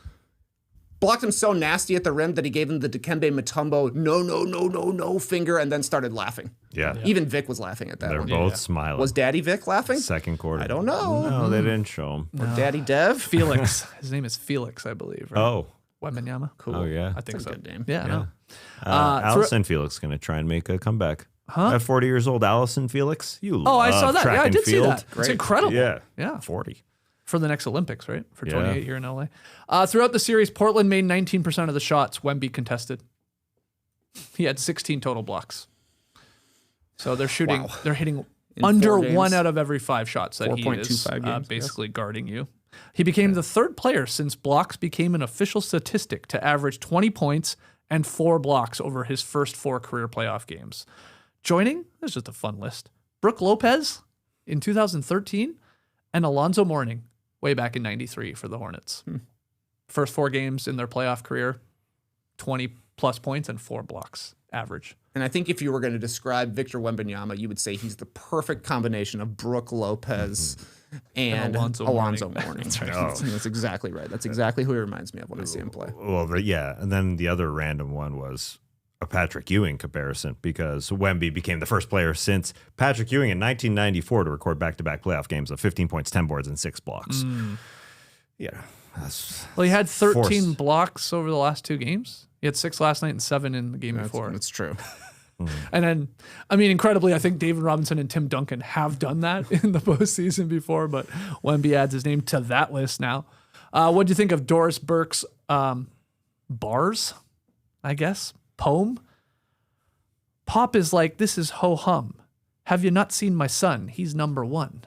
Blocked him so nasty at the rim that he gave him the Dikembe Mutombo no finger and then started laughing. Yeah. Even Vic was laughing at that They're one. both smiling. Was Daddy Vic laughing? Second quarter. I don't know. No, they didn't show him. Or Daddy Dev? Felix. His name is Felix, I believe. Right? Oh. Wembanyama. Cool. Oh, yeah. I think That's a so. good name. Yeah, I know. Allison Felix going to try and make a comeback. At 40 years old, Allison Felix. You Oh, I love saw that. track Yeah, I and did see field. that. It's incredible. Yeah. Yeah. 40. For the next Olympics, right? For Yeah. 28 here in LA. Throughout the series, Portland made 19% of the shots Wemby contested. He had 16 total blocks. So they're shooting, they're hitting In under 4 games? 1 out of every 5 shots that he is 4.25 games, basically guarding you. He became the 3rd player since blocks became an official statistic to average 20 points and 4 blocks over his first 4 career playoff games. Joining, this is just a fun list, Brooke Lopez in 2013 and Alonzo Mourning way back in 93 for the Hornets. First 4 games in their playoff career, 20 plus points and 4 blocks average. And I think if you were going to describe Victor Wembanyama, you would say he's the perfect combination of Brooke Lopez and Alonzo Alonzo Mourning. Mourning. That's right. That's exactly right. That's exactly who he reminds me of when I see him play. Well, yeah. And then the other random one was a Patrick Ewing comparison because Wemby became the first player since Patrick Ewing in 1994 to record back-to-back playoff games of 15 points, 10 boards, and 6 blocks. Yeah. Well, he had 13 Forced. blocks over the last 2 games. He had 6 last night and 7 in the game before. That's true. And then, I mean, incredibly, I think David Robinson and Tim Duncan have done that in the postseason before, but Wemby adds his name to that list now. What do you think of Doris Burke's bars, I guess? Poem? Pop is like, this is ho-hum. Have you not seen my son? He's number 1.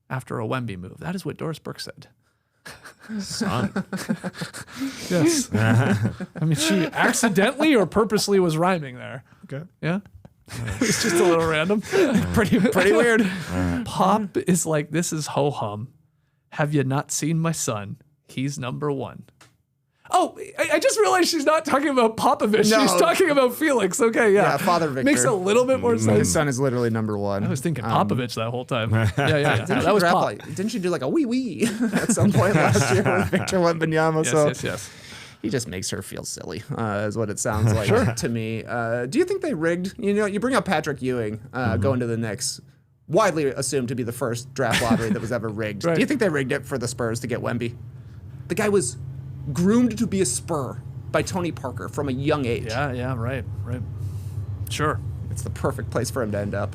After a Wemby move. That is what Doris Burke said. Son. Yes. I mean, she accidentally or purposely was rhyming there. Okay. Yeah. It's just a little random. Pretty weird. Pop is like, this is ho-hum. Have you not seen my son? He's number 1. Oh, I just realized she's not talking about Popovich. No. She's talking about Felix. Okay, yeah. Yeah, Father Victor. Makes a little bit more His sense. son is literally number 1. I was thinking Popovich that whole time. Yeah. Didn't That was rap Pop. didn't she do like a wee wee at some point last year with Victor Wembanyama? Yes. He just makes her feel silly, is what it sounds like to me. Do you think they rigged? You know, you bring up Patrick Ewing going to the Knicks, widely assumed to be the first draft lottery that was ever rigged. Right. Do you think they rigged it for the Spurs to get Wemby? The guy was groomed to be a Spur by Tony Parker from a young age. Yeah, right. Sure. It's the perfect place for him to end up.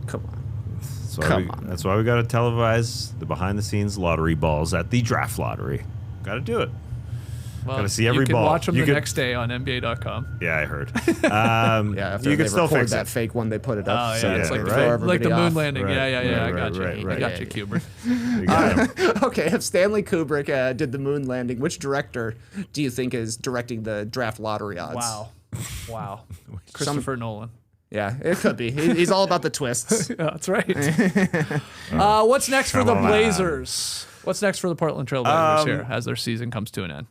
Come on. That's why we got to televise the behind-the-scenes lottery balls at the draft lottery. Got to do it. Well, Gotta see every you can ball. watch them You the could- next day on NBA.com. Yeah, I heard. Yeah, after you they can still record fix that it. fake one they put it Oh, up. yeah, so it's they like, throw right. everybody like the moon off. landing. Right, Yeah, I right, got you. right, I right. got you, Kubrick. You got him. Okay, if Stanley Kubrick did the moon landing, which director do you think is directing the draft lottery odds? Wow. Christopher Nolan. Yeah, it could be. He's all about the twists. Yeah, that's right. What's next for the Blazers? What's next for the Portland Trailblazers here as their season comes to an end?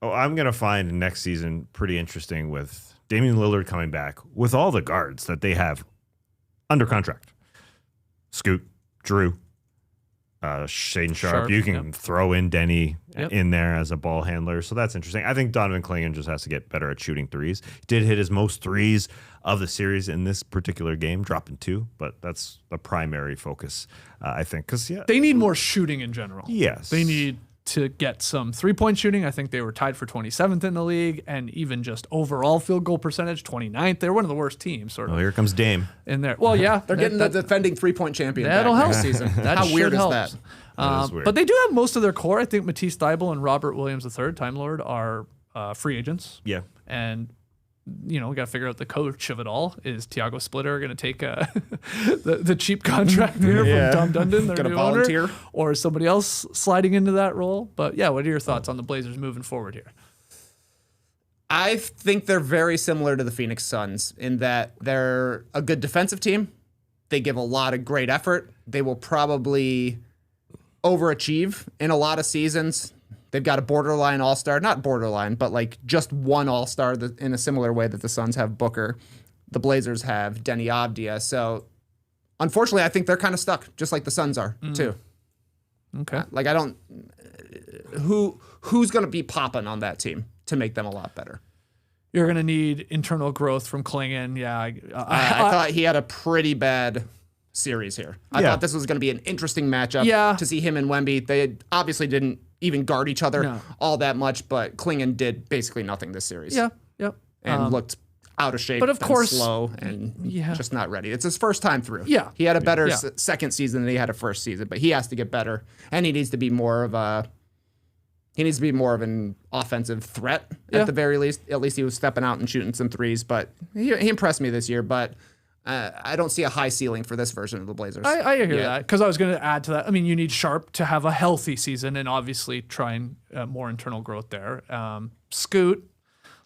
Oh, I'm going to find next season pretty interesting with Damian Lillard coming back with all the guards that they have under contract. Scoot, Drew, Shaden Sharp. You can throw in Denny in there as a ball handler. So that's interesting. I think Donovan Clingan just has to get better at shooting threes. He did hit his most threes of the series in this particular game, dropping 2, but that's the primary focus, I think. Because, They need more shooting in general. Yes. They need to get some three-point shooting. I think they were tied for 27th in the league, and even just overall field goal percentage, 29th. They're one of the worst teams sort of here comes Dame. in there. Well, yeah. They're getting the defending 3-point champion That'll back help. this season. That How should weird help. is that? That is weird. But they do have most of their core. I think Matisse Thybulle and Robert Williams III, Time Lord, are free agents. Yeah. And we got to figure out the coach of it all. Is Tiago Splitter going to take the cheap contract there from Tom Dundon, their Gonna new volunteer? owner, or is somebody else sliding into that role? But yeah, what are your thoughts on the Blazers moving forward here? I think they're very similar to the Phoenix Suns in that they're a good defensive team. They give a lot of great effort. They will probably overachieve in a lot of seasons. They've got a borderline all-star, not borderline, but like just one all-star in a similar way that the Suns have Booker. The Blazers have Denny Avdia. So unfortunately, I think they're kind of stuck, just like the Suns are too. Okay. Like I don't, who's going to be popping on that team to make them a lot better? You're going to need internal growth from Clingan. Yeah. I thought he had a pretty bad series here. I thought this was going to be an interesting matchup to see him and Wemby. They obviously didn't even guard each other all that much, but Clingan did basically nothing this series. Yeah. Yep. And looked out of shape, but of course, slow, and just not ready. It's his first time through. Yeah. He had a better second season than he had a first season, but he has to get better, and he needs to be more of an offensive threat at the very least. At least he was stepping out and shooting some threes, but he impressed me this year, but I don't see a high ceiling for this version of the Blazers. I hear that because I was going to add to that. I mean, you need Sharp to have a healthy season and obviously trying more internal growth there. Scoot,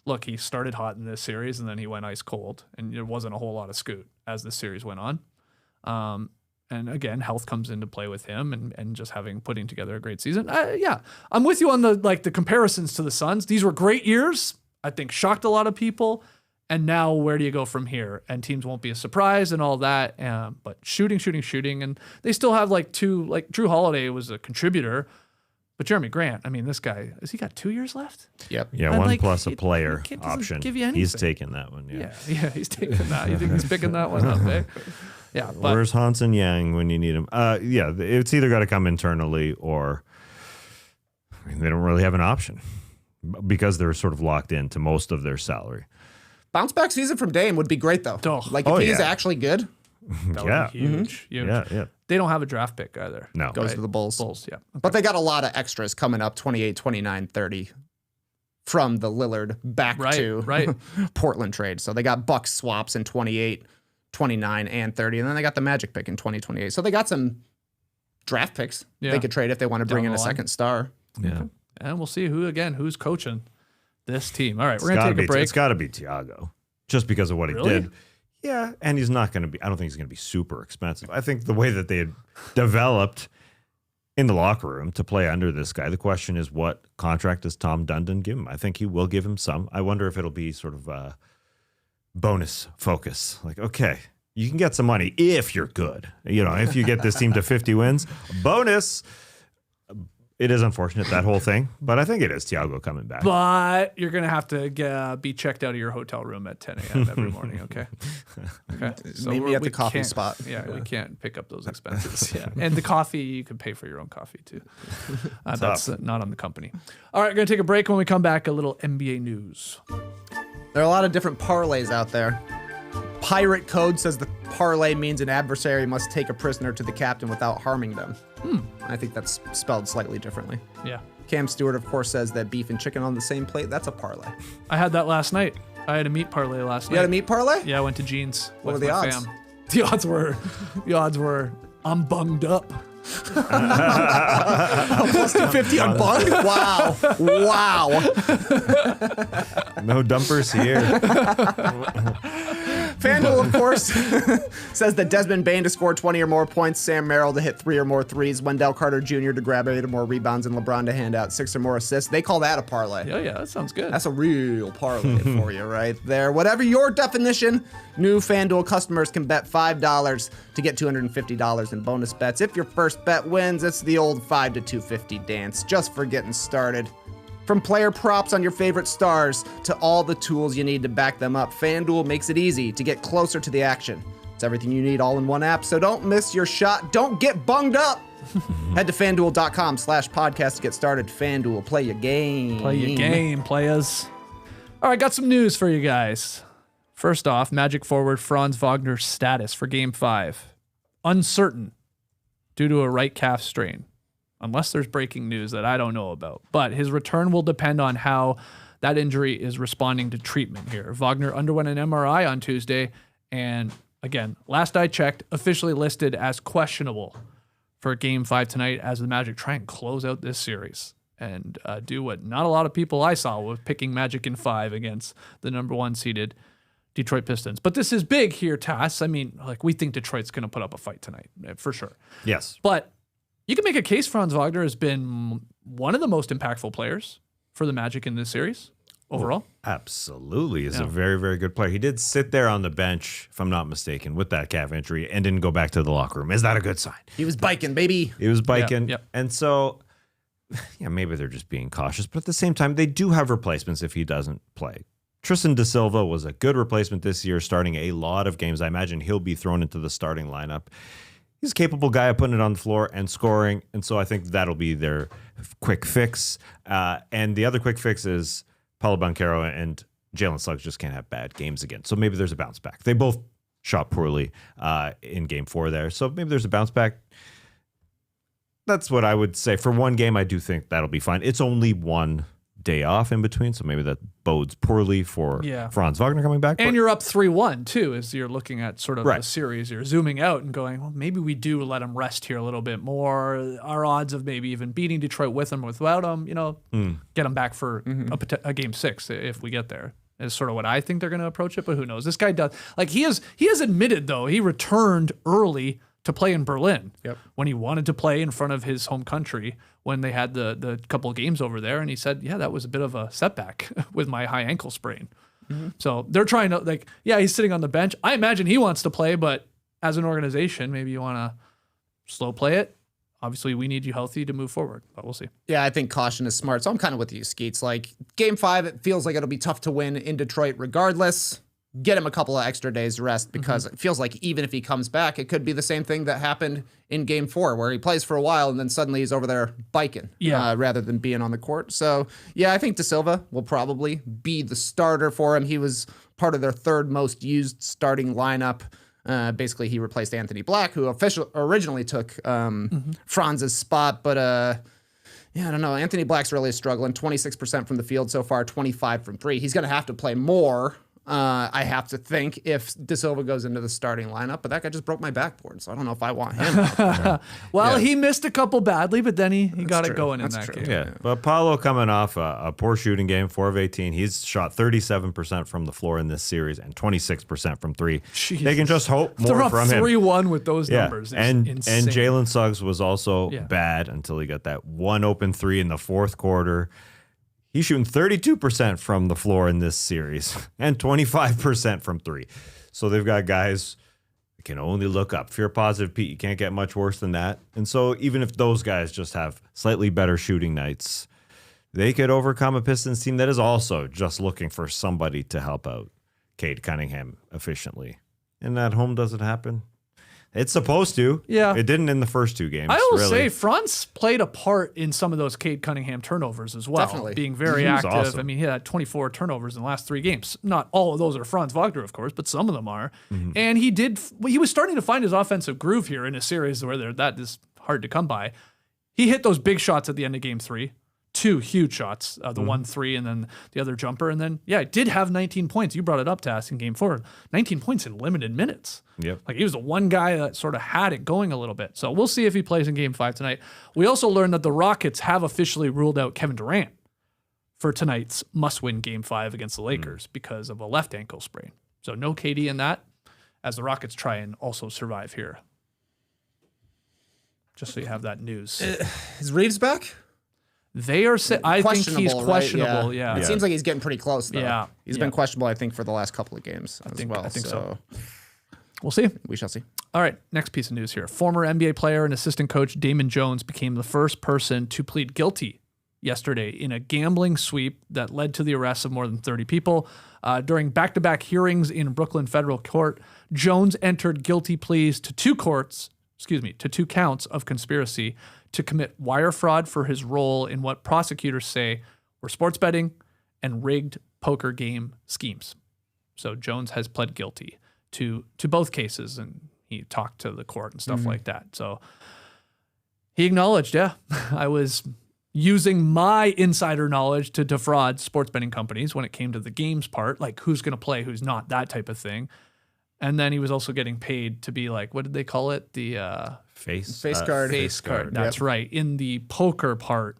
look, he started hot in this series and then he went ice cold, and there wasn't a whole lot of Scoot as the series went on. And again, health comes into play with him and just putting together a great season. I'm with you on the comparisons to the Suns. These were great years. I think shocked a lot of people. And now where do you go from here? And teams won't be a surprise and all that. But shooting. And they still have Drew Holiday was a contributor. But Jeremy Grant, I mean, this guy, has he got 2 years left? Yep. Yeah, And, one plus a player doesn't option. give you anything. He's taking that one. Yeah. Yeah, he's taking that. You think he's picking that one up, eh? Yeah. But Where's Hansen Yang when you need him? It's either got to come internally or they don't really have an option because they're sort of locked into most of their salary. Bounce back season from Dame would be great though. If he's actually good, that would be huge. Yeah. They don't have a draft pick either. No. goes to the Bulls. Bulls, yeah. But they got a lot of extras coming up 28, 29, 30 from the Lillard back to Portland trade. So they got Bucks swaps in 28, 29, and 30. And then they got the Magic pick in 2028. So they got some draft picks they could trade if they want to bring in a second star. Yeah. And we'll see who's coaching this team. All right, we're going to take a break. It's got to be Tiago just because of what he did. Yeah, and he's not going to be, I don't think he's going to be super expensive. I think the way that they had developed in the locker room to play under this guy, the question is what contract does Tom Dundon give him? I think he will give him some. I wonder if it'll be sort of a bonus focus. Like, okay, you can get some money if you're good. If you get this team to 50 wins, bonus. It is unfortunate, that whole thing, but I think it is Tiago coming back. But you're going to have to be checked out of your hotel room at 10 a.m. every morning, okay? Okay. So Meet me at the we coffee can't- spot. Yeah, we can't pick up those expenses. Yeah, and the coffee, you can pay for your own coffee too. That's not on the company. All right, we're going to take a break. When we come back, a little NBA news. There are a lot of different parlays out there. Pirate Code says the parlay means an adversary must take a prisoner to the captain without harming them. I think that's spelled slightly differently. Yeah. Cam Stewart, of course, says that beef and chicken on the same plate, that's a parlay. I had that last night. I had a meat parlay last night. You had a meat parlay? Yeah, I went to Jeans. What with were the my odds? fam. The odds were I'm bunged up. Plus 250 on bung? Wow. No dumpers here. FanDuel, of course, says that Desmond Bane to score 20 or more points, Sam Merrill to hit 3 or more threes, Wendell Carter Jr. to grab 8 or more rebounds, and LeBron to hand out 6 or more assists. They call that a parlay. Yeah, that sounds good. That's a real parlay for you right there. Whatever your definition, new FanDuel customers can bet $5 to get $250 in bonus bets. If your first bet wins, it's the old 5 to 250 dance, just for getting started. From player props on your favorite stars to all the tools you need to back them up, FanDuel makes it easy to get closer to the action. It's everything you need all in one app, so don't miss your shot. Don't get bunged up. Head to FanDuel.com/podcast to get started. FanDuel, play your game. Play your game, players. All right, got some news for you guys. First off, Magic forward Franz Wagner's status for Game 5. Uncertain due to a right calf strain. Unless there's breaking news that I don't know about. But his return will depend on how that injury is responding to treatment here. Wagner underwent an MRI on Tuesday, and again, last I checked, officially listed as questionable for Game 5 tonight as the Magic try and close out this series and do what not a lot of people I saw were picking Magic in 5 against the number 1 seeded Detroit Pistons. But this is big here, Tass. I mean, we think Detroit's going to put up a fight tonight, for sure. Yes. But you can make a case Franz Wagner has been one of the most impactful players for the Magic in this series overall. Absolutely. He's a very, very good player. He did sit there on the bench, if I'm not mistaken, with that calf injury and didn't go back to the locker room. Is that a good sign? He was biking, baby. He was biking. Yep. And so, maybe they're just being cautious, but at the same time, they do have replacements if he doesn't play. Tristan Da Silva was a good replacement this year, starting a lot of games. I imagine he'll be thrown into the starting lineup. He's a capable guy of putting it on the floor and scoring, and so I think that'll be their quick fix. And the other quick fix is Paolo Banchero and Jalen Suggs just can't have bad games again. So maybe there's a bounce back. They both shot poorly in Game 4 there, so maybe there's a bounce back. That's what I would say. For one game, I do think that'll be fine. It's only one day off in between, so maybe that bodes poorly for Franz Wagner coming back. And you're up 3-1 too, as you're looking at sort of Right. a series. You're zooming out and going, well, maybe we do let him rest here a little bit more. Our odds of maybe even beating Detroit with him or without him, get him back for a Game 6 if we get there. Is sort of what I think they're going to approach it, but who knows? This guy does. He has admitted though he returned early to play in Berlin when he wanted to play in front of his home country when they had the couple of games over there. And he said, that was a bit of a setback with my high ankle sprain. So they're trying to he's sitting on the bench. I imagine he wants to play, but as an organization, maybe you want to slow play it. Obviously, we need you healthy to move forward, but we'll see. Yeah, I think caution is smart. So I'm kind of with you, Skeets. Game 5, it feels like it'll be tough to win in Detroit regardless. Get him a couple of extra days rest because it feels like even if he comes back, it could be the same thing that happened in Game 4 where he plays for a while and then suddenly he's over there biking rather than being on the court. So, I think Da Silva will probably be the starter for him. He was part of their third most used starting lineup. Basically, he replaced Anthony Black, who originally took Franz's spot, but I don't know. Anthony Black's really struggling. 26% from the field so far, 25 from 3. He's going to have to play more. I have to think if Da Silva goes into the starting lineup, but that guy just broke my backboard, so I don't know if I want him. He missed a couple badly, but then he got it going in that game. Yeah, but Paolo coming off a poor shooting game, 4 of 18. He's shot 37% from the floor in this series and 26% from 3. Jeez. They can just hope more They're up from him. 3-1 with those numbers. And insane. Jalen Suggs was also bad until he got that one open 3 in the fourth quarter. He's shooting 32% from the floor in this series and 25% from 3. So they've got guys that can only look up. If you're positive, Pete, you can't get much worse than that. And so even if those guys just have slightly better shooting nights, they could overcome a Pistons team that is also just looking for somebody to help out Cade Cunningham efficiently. And at home, does it happen? It's supposed to. Yeah. It didn't in the first 2 games. I will say Franz played a part in some of those Cade Cunningham turnovers as well. Definitely. Being very He was active. awesome. I mean, he had 24 turnovers in the last 3 games. Not all of those are Franz Wagner, of course, but some of them are. And he was starting to find his offensive groove here in a series where that is hard to come by. He hit those big shots at the end of Game 3. 2 huge shots, the 1-3 and then the other jumper. And then, yeah, did have 19 points. You brought it up to us in game 4. 19 points in limited minutes. Yep. Like he was the one guy that sort of had it going a little bit. So we'll see if he plays in game 5 tonight. We also learned that the Rockets have officially ruled out Kevin Durant for tonight's must-win game 5 against the Lakers because of a left ankle sprain. So no KD in that as the Rockets try and also survive here. Just so you have that news. Is Reeves back? They are. I think he's questionable. Right? Yeah. It seems like he's getting pretty close, though. Yeah. He's been questionable, I think, for the last couple of games as well. I think so. We'll see. We shall see. All right. Next piece of news here. Former NBA player and assistant coach Damon Jones became the first person to plead guilty yesterday in a gambling sweep that led to the arrest of more than 30 people. During back-to-back hearings in Brooklyn federal court, Jones entered guilty pleas to 2 counts of conspiracy to commit wire fraud for his role in what prosecutors say were sports betting and rigged poker game schemes. So Jones has pled guilty to both cases, and he talked to the court and stuff like that. So he acknowledged, I was using my insider knowledge to defraud sports betting companies when it came to the games part, like who's going to play, who's not, that type of thing. And then he was also getting paid to be like, what did they call it? The Face card. Face card. That's right. In the poker part,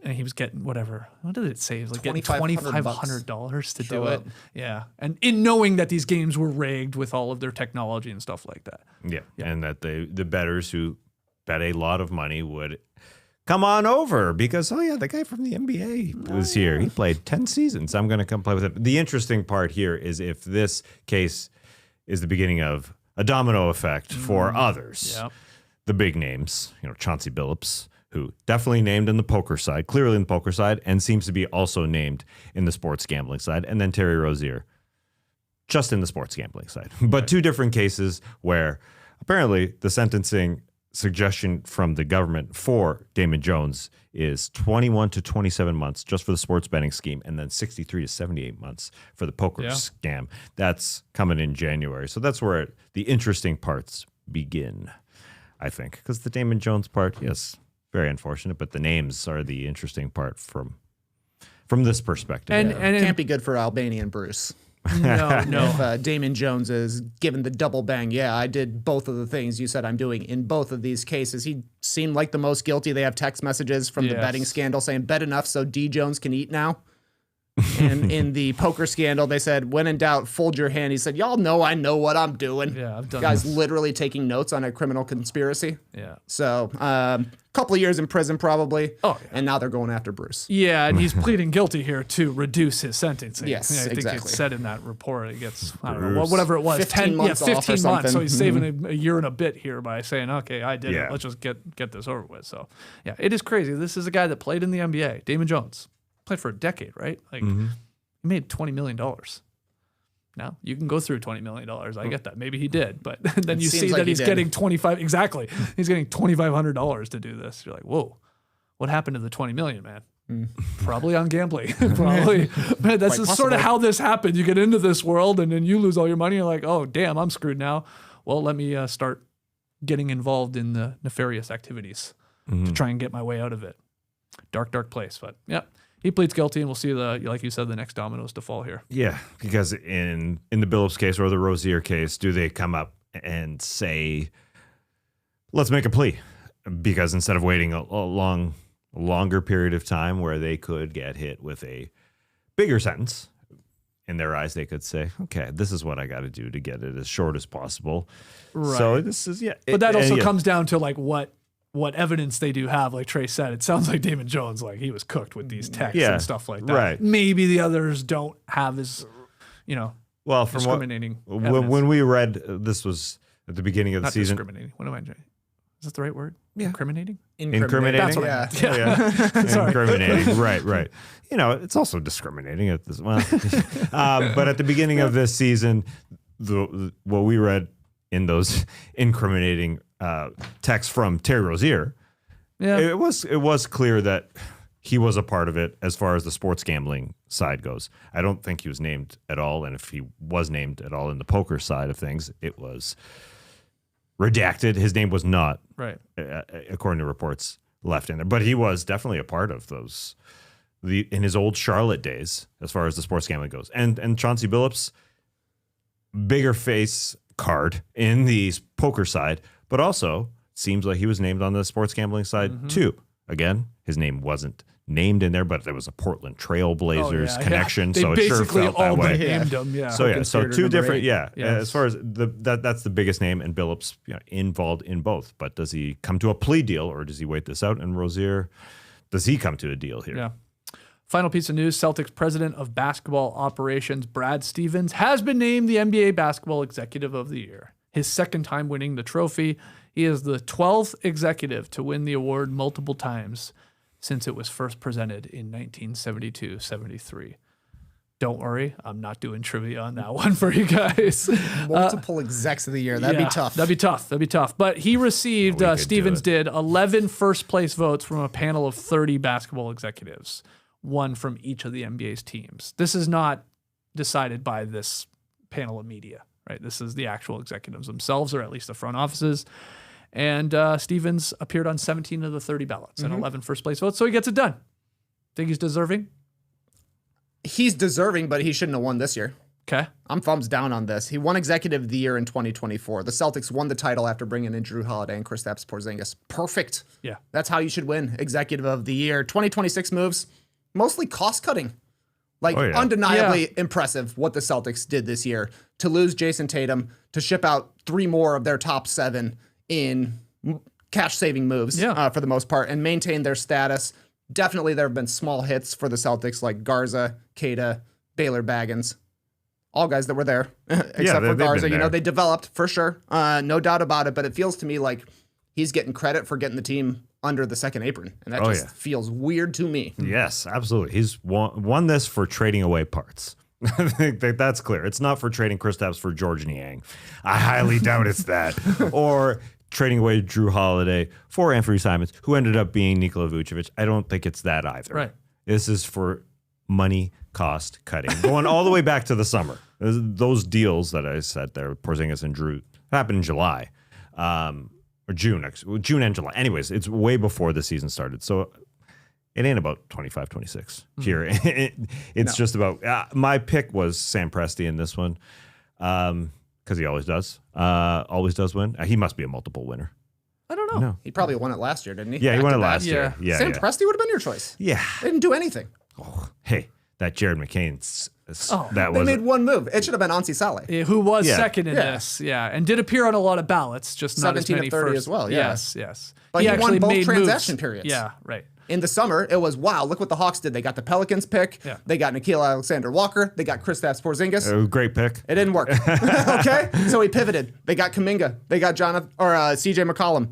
and he was getting whatever. What did it say? It was like getting $2,500 to do it. Yeah. And in knowing that these games were rigged with all of their technology and stuff like that. Yeah. And that the bettors who bet a lot of money would come on over because, the guy from the NBA was here. He played 10 seasons. I'm going to come play with him. The interesting part here is if this case is the beginning of a domino effect for others. Yeah. The big names, Chauncey Billups, who definitely named in the poker side, clearly in the poker side, and seems to be also named in the sports gambling side, and then Terry Rozier, just in the sports gambling side. But 2 different cases where apparently the sentencing suggestion from the government for Damon Jones is 21 to 27 months just for the sports betting scheme, and then 63 to 78 months for the poker scam. That's coming in January. So that's where the interesting parts begin, I think. Because the Damon Jones part, yes, very unfortunate, but the names are the interesting part from this perspective. And it can't be good for Albanian Bruce. No. If Damon Jones is given the double bang, I did both of the things you said I'm doing in both of these cases. He seemed like the most guilty. They have text messages from the betting scandal saying, bet enough so D. Jones can eat now. And in the poker scandal, they said, when in doubt, fold your hand. He said, y'all know I know what I'm doing. Yeah, I've done Guys this. literally taking notes on a criminal conspiracy. Yeah. So couple of years in prison probably. Oh, yeah. And now they're going after Bruce. Yeah, and he's pleading guilty here to reduce his sentencing. Yes, I think exactly. it said in that report it gets, I don't know, whatever it was, 15 months off or 15 months. something. So he's saving a year and a bit here by saying, okay, I did it. Let's just get this over with. So, yeah, it is crazy. This is a guy that played in the NBA, Damon Jones. Played for a decade, right? Like, he made $20 million. Now, you can go through $20 million. I get that. Maybe he did. But then you see that he's getting $25. He's getting $2,500 to do this. You're like, whoa, what happened to the $20 million, man? Probably on gambling. Probably. Man, that's just sort of how this happened. You get into this world and then you lose all your money. You're like, oh, damn, I'm screwed now. Well, let me start getting involved in the nefarious activities to try and get my way out of it. Dark, dark place. But, yeah. He pleads guilty, and we'll see like you said, the next dominoes to fall here. Yeah, because in the Billups case or the Rozier case, do they come up and say, let's make a plea? Because instead of waiting a longer period of time where they could get hit with a bigger sentence, in their eyes, they could say, okay, this is what I got to do to get it as short as possible. Right. So this is, But that also comes down to like what evidence they do have, like Trey said. It sounds like Damon Jones, like he was cooked with these texts and stuff like that. Right. Maybe the others don't have as, well, from discriminating. When we read, this was at the beginning of the season. Discriminating. What am I doing? Is that the right word? Yeah. Incriminating? Incriminating. That's what Incriminating. Right. It's also discriminating at this. Well, but at the beginning of this season, what we read in those incriminating text from Terry Rozier, it was clear that he was a part of it as far as the sports gambling side goes. I don't think he was named at all, and if he was named at all in the poker side of things, it was redacted. His name was not, according to reports, left in there. But he was definitely a part of those in his old Charlotte days, as far as the sports gambling goes. And Chauncey Billups, bigger face card in the poker side, but also seems like he was named on the sports gambling side too. Again, his name wasn't named in there, but there was a Portland Trail Blazers connection, They so it sure basically felt that all way. named him. Yeah. So two different, Yes. as far as that's the biggest name, and Billups involved in both. But does he come to a plea deal, or does he wait this out? And Rozier, does he come to a deal here? Yeah. Final piece of news: Celtics president of basketball operations Brad Stevens has been named the NBA Basketball Executive of the Year. His second time winning the trophy. He is the 12th executive to win the award multiple times since it was first presented in 1972-73. Don't worry, I'm not doing trivia on that one for you guys. Multiple execs of the year. That'd be tough. That'd be tough. But he received, We could do Stevens it. did, 11 first place votes from a panel of 30 basketball executives, one from each of the NBA's teams. This is not decided by this panel of media, right? This is the actual executives themselves, or at least the front offices. And Stevens appeared on 17 of the 30 ballots and 11 first place votes, so he gets it done. Think he's deserving? He's deserving, but he shouldn't have won this year. Okay. I'm thumbs down on this. He won Executive of the Year in 2024. The Celtics won the title after bringing in Drew Holiday and Kristaps Porzingis. Perfect. Yeah. That's how you should win Executive of the Year. 2026 moves, mostly cost-cutting. Undeniably impressive what the Celtics did this year. To lose Jason Tatum, to ship out 3 more of their top 7 in cash-saving moves for the most part, and maintain their status. Definitely there have been small hits for the Celtics like Garza, Queta, Baylor Baggins. All guys that were there, except for Garza. They developed for sure. No doubt about it, but it feels to me like he's getting credit for getting the team under the second apron, and that feels weird to me. Yes, absolutely. He's won this for trading away parts. I think that's clear. It's not for trading Kristaps for George Niang. I highly doubt it's that. Or trading away Drew Holiday for Anthony Simons, who ended up being Nikola Vucevic. I don't think it's that either. Right. This is for money cost cutting. Going all the way back to the summer. Those deals that I said there, Porzingis and Drew, happened in July. Or June and July. Anyways, it's way before the season started. So it ain't about 25, 26 here. It's just about, my pick was Sam Presti in this one. Because he always does. Always does win. He must be a multiple winner. I don't know. No. He probably won it last year, didn't he? Yeah, he won it last Yeah. year. Yeah, Sam yeah. Presti would have been your choice. Yeah. They didn't do anything. Hey, that Jared McCain. That They was made one move. It should have been Ansi Saleh. Who was Yeah. second in this, and did appear on a lot of ballots, just not as 17 of many 30 first. as well, yeah. Yes. But he won actually both made transaction moves. periods. Yeah, right. In the summer, it was, wow, look what the Hawks did. They got the Pelicans pick. Yeah. They got Nickeil Alexander-Walker. They got Kristaps Porzingis. great pick. It didn't work. Okay? So he pivoted. They got Kuminga. They got CJ McCollum.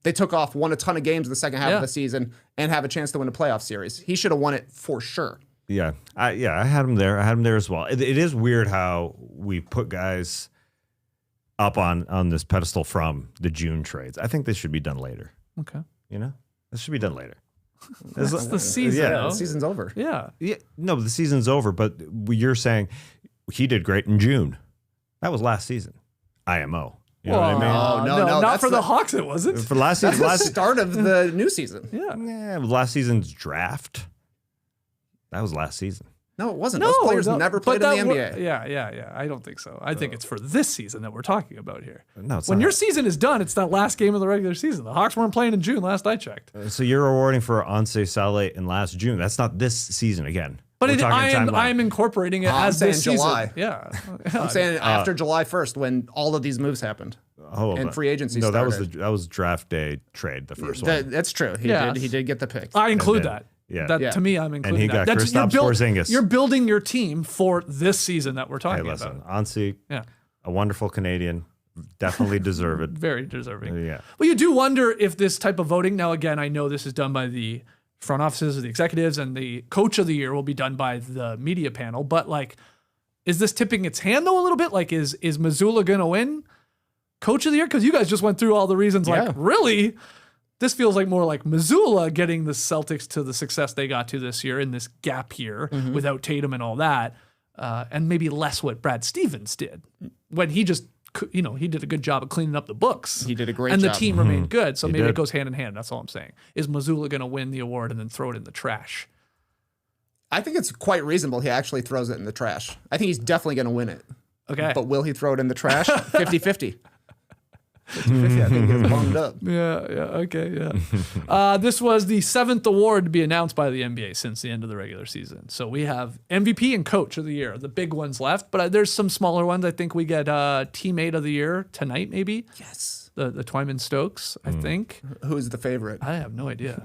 They took off, won a ton of games in the second half of the season, and have a chance to win a playoff series. He should have won it for sure. Yeah. I had him there. I had him there as well. It is weird how we put guys up on this pedestal from the June trades. I think this should be done later. Okay. This should be done later. That's the season. Yeah, though. The season's over. Yeah. Yeah, no, the season's over, but you're saying he did great in June. That was last season. IMO. You know what I mean? No, not that's for the the- Hawks. It wasn't. For last That's season, the start of the new season. Yeah. last season's draft. That was last season. No, it wasn't. Those players never played in the NBA. Yeah. I don't think so. I think it's for this season that we're talking about here. No, it's When not. your season is done, it's that last game of the regular season. The Hawks weren't playing in June, last I checked. So you're awarding for Anse Saleh in last June. That's not this season again. But We're talking timeline. I'm incorporating it I'm as saying this season. July. Yeah. I'm saying after July 1st when all of these moves happened. Hold and on. free agency No, started. that was draft day trade, the first one. That's true. Yes. He did get the pick. I include then- that. yeah. That Yeah. to me, I'm including he that. got Kristaps Porzingis. You're building your team for this season that we're Hey, talking listen, about. Anse, Yeah. a wonderful Canadian, definitely deserve it. Very deserving. Yeah. Well, you do wonder if this type of voting, now again, I know this is done by the front offices, the executives, and the coach of the year will be done by the media panel, but like, is this tipping its hand though a little bit? Like, is Missoula going to win coach of the year? Because you guys just went through all the reasons, like, really? This feels like more like Missoula getting the Celtics to the success they got to this year in this gap year without Tatum and all that, and maybe less what Brad Stevens did when he just he did a good job of cleaning up the books. He did a great and job. And the team remained good. So maybe did. it goes hand in hand. That's all I'm saying. Is Mazzulla going to win the award and then throw it in the trash? I think it's quite reasonable he actually throws it in the trash. I think he's definitely going to win it. Okay. But will he throw it in the trash? 50-50. 50-50, I think it's bunged up. Okay. This was the 7th award to be announced by the NBA since the end of the regular season. So we have MVP and Coach of the Year, the big ones left, but there's some smaller ones. I think we get Teammate of the Year tonight, maybe. Yes. The Twyman Stokes, I think. Who's the favorite? I have no idea.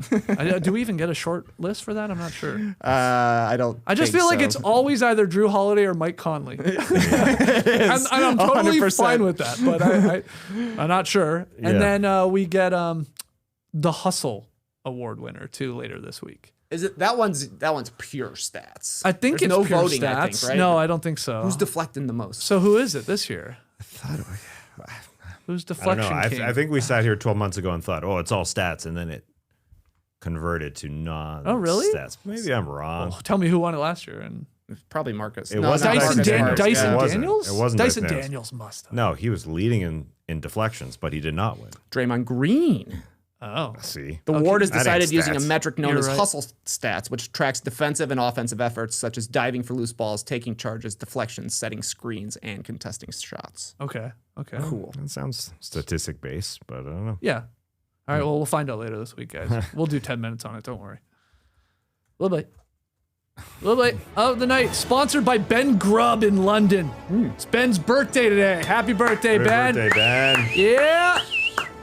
Do we even get a short list for that? I'm not sure. I don't. I just think feel like so. it's always either Drew Holiday or Mike Conley. and I'm totally 100%. fine with that, but I'm not sure. And then we get the Hustle Award winner too later this week. Is it that one's pure stats? I think There's it's no pure voting. stats. I think, right? No, I don't think so. Who's deflecting the most? So who is it this year? Who's I don't deflection know. king? I think we sat here 12 months ago and thought, it's all stats, and then it converted to non. Oh, really? Stats. Maybe I'm wrong. Tell me who won it last year. And Probably Marcus. It wasn't not Dyson, Marcus Smart. Dyson It wasn't. Daniels? It wasn't Dyson Dyson Daniels must have. No, he was leading in deflections, but he did not win. Draymond Green. Oh. See, The award is That ain't decided using a stats. metric known You're as right. hustle stats, which tracks defensive and offensive efforts such as diving for loose balls, taking charges, deflections, setting screens, and contesting shots. Okay. Cool. that sounds statistic based, but I don't know. Yeah. All right. Well, we'll find out later this week, guys. We'll do 10 minutes on it. Don't worry. A little bit of the night, sponsored by Ben Grubb in London. It's Ben's birthday today. Happy birthday, Happy Ben. birthday, Ben. Yeah.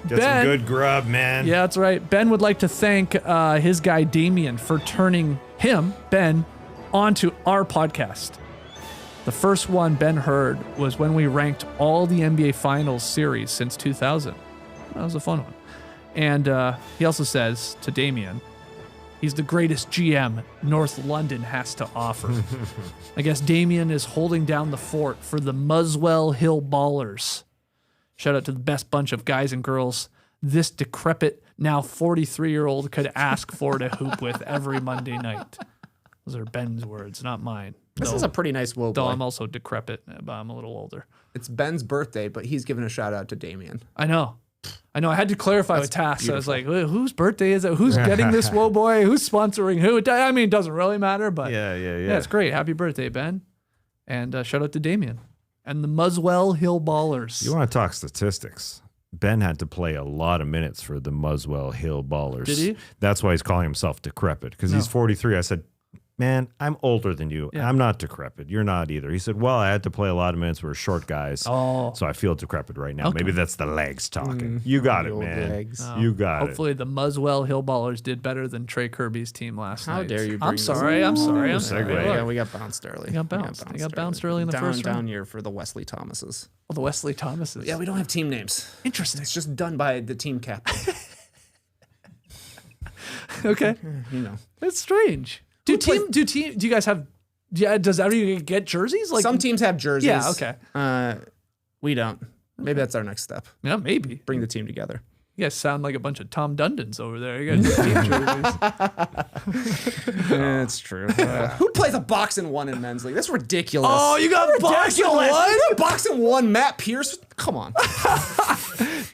Get Ben. some good grub, man. Yeah, that's right. Ben would like to thank his guy Damien for turning him, Ben, onto our podcast. The first one Ben heard was when we ranked all the NBA Finals series since 2000. That was a fun one. And he also says to Damien, he's the greatest GM North London has to offer. I guess Damien is holding down the fort for the Muswell Hill Ballers. Shout out to the best bunch of guys and girls this decrepit, now 43-year-old could ask for to hoop with every Monday night. Those are Ben's words, not mine. This is a pretty nice woe Though boy. I'm also decrepit, but I'm a little older. It's Ben's birthday, but he's giving a shout out to Damien. I know. I had to clarify with Tass. I was like, whose birthday is it? Who's getting this woe boy? Who's sponsoring who? I mean, it doesn't really matter, but Yeah. yeah, it's great. Happy birthday, Ben. And shout out to Damien and the Muswell Hill Ballers. You want to talk statistics? Ben had to play a lot of minutes for the Muswell Hill Ballers. Did he? That's why he's calling himself decrepit, because he's 43. I said, man, I'm older than you. Yeah. I'm not decrepit. You're not either. He said, well, I had to play a lot of minutes. We're short guys. Oh. So I feel decrepit right now. Okay. Maybe that's the legs talking. You got it, old man. legs. You got Hopefully the Muswell Hill Ballers did better than Trey Kirby's team last How night. dare you bring I'm this sorry. up. I'm sorry. segue. Yeah, we got bounced early. They got bounced early in the first down round. year for the Wesley Thomases. Oh, the Wesley Thomases. Yeah, we don't have team names. Interesting. It's just done by the team captain. Okay. You know, That's strange. Do you guys have? Yeah. Does everybody get jerseys? Like some teams have jerseys. Yeah. Okay. We don't. Maybe that's our next step. Yeah. Maybe. Bring the team together. You guys sound like a bunch of Tom Dundons over there. You guys team jerseys. It's true. Who plays a boxing one in men's league? That's ridiculous. Oh, you got boxing Ridiculous. one? Boxing one, Matt Pierce. Come on.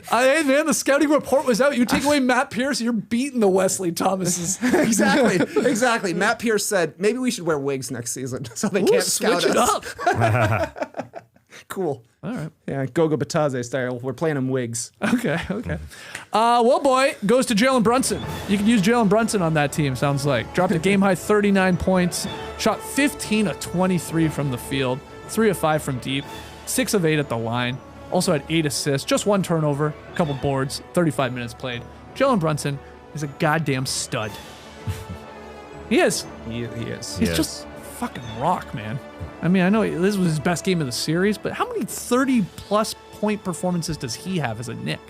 Hey man, the scouting report was out. You take away Matt Pierce, you're beating the Wesley Thomases. Exactly. Matt Pierce said maybe we should wear wigs next season so they can't scout switch it us. up. Cool. All right. Yeah, Gogo Bataze style. We're playing them wigs. Okay. Well, boy, goes to Jalen Brunson. You can use Jalen Brunson on that team, sounds like. Dropped a game-high 39 points, shot 15 of 23 from the field, 3 of 5 from deep, 6 of 8 at the line. Also had 8 assists, just 1 turnover, a couple boards, 35 minutes played. Jalen Brunson is a goddamn stud. He is. He is. He's Yes. just fucking rock, man. I mean, I know this was his best game of the series, but how many 30-plus point performances does he have as a Knick?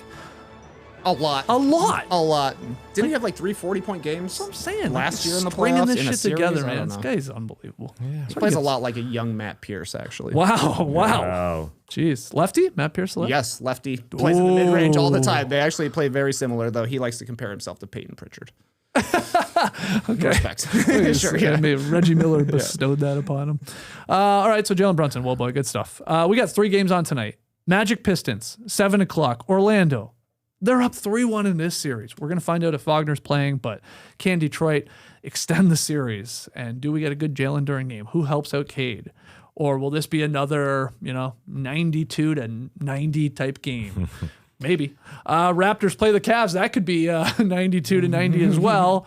A lot. A lot. A lot. Didn't he have like 3 40-point games? That's what I'm saying. Last year in the stringing playoffs, this in a shit series? together, I man. don't This know. guy's unbelievable. Yeah. He plays a lot like a young Matt Pierce, actually. Wow. Wow. Jeez. Lefty? Matt Pierce lefty? Yes, lefty. Plays in the mid-range all the time. They actually play very similar, though. He likes to compare himself to Peyton Pritchard. Okay. Respect. Sure, yeah. Maybe Reggie Miller bestowed that upon him. All right, so Jalen Brunson, well, boy, good stuff. We got 3 games on tonight. Magic Pistons, 7 o'clock. Orlando, they're up 3-1 in this series. We're going to find out if Wagner's playing, but can Detroit extend the series? And do we get a good Jalen Duren game? Who helps out Cade? Or will this be another, 92 to 90 type game? Maybe. Raptors play the Cavs. That could be 92 to 90 as well.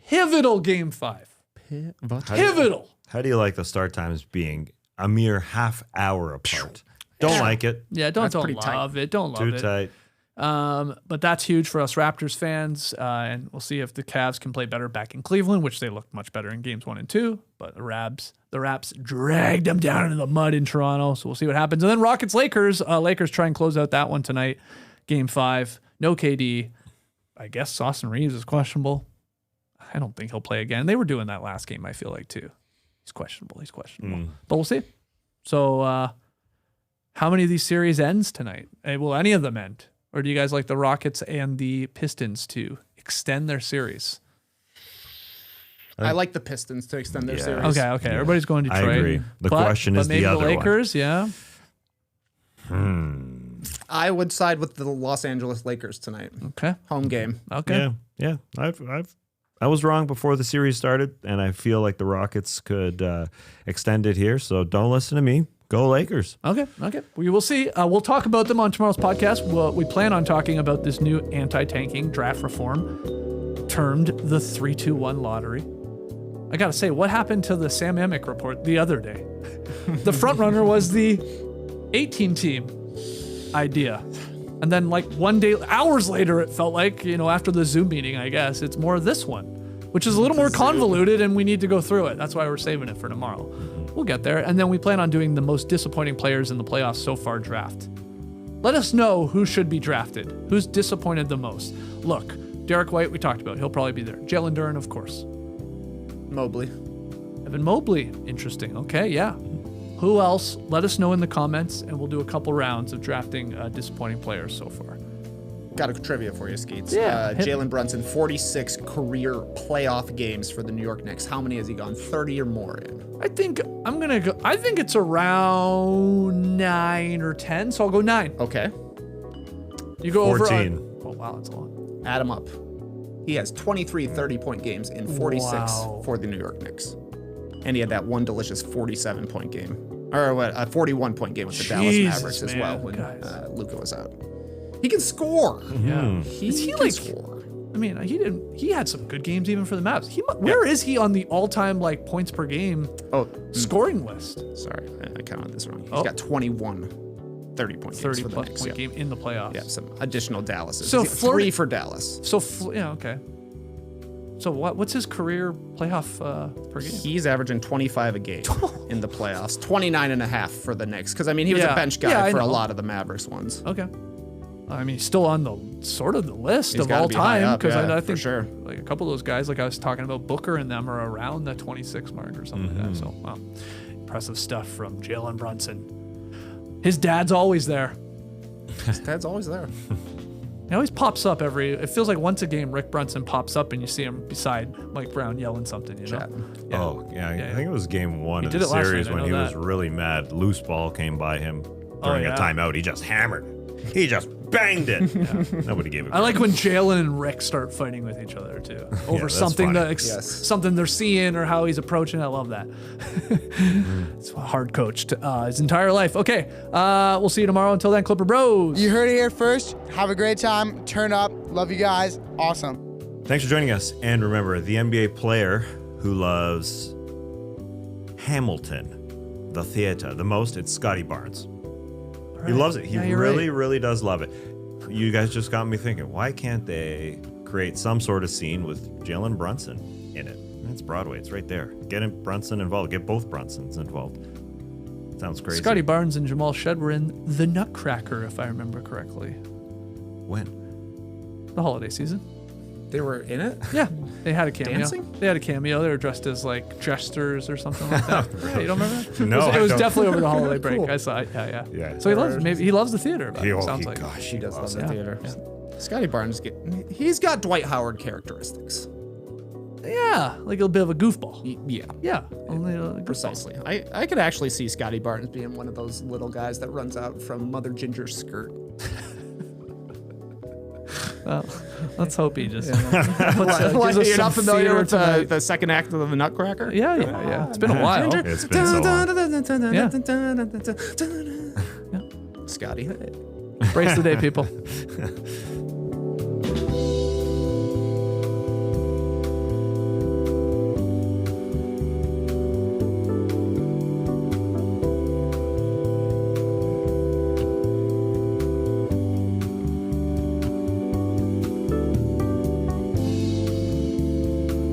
Pivotal game 5. Pivotal. How do you like the start times being a mere half hour apart? Don't like it. Yeah, don't pretty love it. Don't love Too it. tight. But that's huge for us Raptors fans. And we'll see if the Cavs can play better back in Cleveland, which they looked much better in games 1 and 2. But the Raps dragged them down into the mud in Toronto. So we'll see what happens. And then Rockets Lakers. Lakers try and close out that one tonight. Game 5. No KD. I guess Austin Reeves is questionable. I don't think he'll play again. They were doing that last game, I feel like, too. He's questionable. But we'll see. So how many of these series ends tonight? Will any of them end? Or do you guys like the Rockets and the Pistons to extend their series? I like the Pistons to extend their series. Okay. Yeah. Everybody's going to I Detroit. agree. The question is maybe the other the Lakers, yeah. I would side with the Los Angeles Lakers tonight. Okay. Home game. Okay. Yeah. I was wrong before the series started, and I feel like the Rockets could extend it here. So don't listen to me. Go Lakers. Okay. We will see. We'll talk about them on tomorrow's podcast. We plan on talking about this new anti-tanking draft reform termed the 3-2-1 lottery. I got to say, what happened to the Sam Amick report the other day? The front runner was the 18-team idea. And then like one day, hours later, it felt like, after the Zoom meeting, I guess, it's more this one, which is a little more convoluted and we need to go through it. That's why we're saving it for tomorrow. We'll get there. And then we plan on doing the most disappointing players in the playoffs so far draft. Let us know who should be drafted. Who's disappointed the most? Look, Derek White, we talked about. He'll probably be there. Jalen Duren, of course. Mobley. Evan Mobley. Interesting. Okay, yeah. Who else? Let us know in the comments, and we'll do a couple rounds of drafting disappointing players so far. Got a trivia for you, Skeets. Yeah, Jalen Brunson, 46 career playoff games for the New York Knicks. How many has he gone 30 or more in? I think it's around 9 or 10, so I'll go 9. Okay. You go 14. over. Oh, wow, that's a lot. Add him up. He has 23 30-point games in 46 Wow. for the New York Knicks. And he had that one delicious 47-point game. Or what? A 41-point game with the Dallas Jesus, Mavericks as man, well when guys. Luka was out. He can score. Yeah. He can score. I mean, he had some good games even for the Mavs. Where is he on the all-time points per game scoring list? Sorry, I counted this wrong. He's Oh. got 21 30-point games 30 for the plus Knicks. point game in the playoffs. Yeah, some additional Dallases. So So Florida- 3 for Dallas. So okay. So what's his career playoff per game? He's averaging 25 a game in the playoffs. 29 and a half for the Knicks. Because, he was Yeah. a bench guy Yeah, I for a know. lot of the Mavericks ones. Okay. I mean, he's still on the list He's of gotta all be high time up, because yeah, I for think sure. like a couple of those guys, like I was talking about Booker and them, are around the 26 mark or something like that. So, wow, impressive stuff from Jalen Brunson. His dad's always there. His dad's always there. He always pops up it feels like once a game, Rick Brunson pops up and you see him beside Mike Brown yelling something, Chatting. Yeah. Oh, yeah. I think it was game 1 of did the it last series night, I when he know was that. really mad. Loose ball came by him during yeah. a timeout. He just hammered it. He just banged it. Nobody gave it. I like when Jalen and Rick start fighting with each other too over that's something funny. something they're seeing or how he's approaching. I love that. It's a hard coached his entire life. Okay, we'll see you tomorrow. Until then, Clipper Bros. You heard it here first. Have a great time. Turn up. Love you guys. Awesome. Thanks for joining us. And remember, the NBA player who loves Hamilton, the theater, the most, it's Scotty Barnes. He loves it. He Yeah, you're really, right. really does love it. You guys just got me thinking, why can't they create some sort of scene with Jalen Brunson in it? It's Broadway. It's right there. Get Brunson involved. Get both Brunsons involved. Sounds crazy. Scotty Barnes and Jamal Shed were in The Nutcracker, if I remember correctly. When? The holiday season. They were in it? Yeah, they had a cameo. Dancing? They had a cameo. They were dressed as jesters or something like that. Yeah, you don't remember that? No, it I was don't. definitely over the holiday break. Cool. I saw it. Yeah. Yeah. So he loves the theater. Sounds like. Gosh, He does love loves the it. theater. Scotty Barnes, he's got Dwight Howard characteristics. Yeah, like a bit of a goofball. Yeah. Yeah, only a goofball. Precisely. I could actually see Scotty Barnes being one of those little guys that runs out from Mother Ginger's skirt. Well, let's hope he just. What, you're not familiar with the second act of the Nutcracker? Yeah. It's been a while. It's been so long. Scotty. Brace the day, people.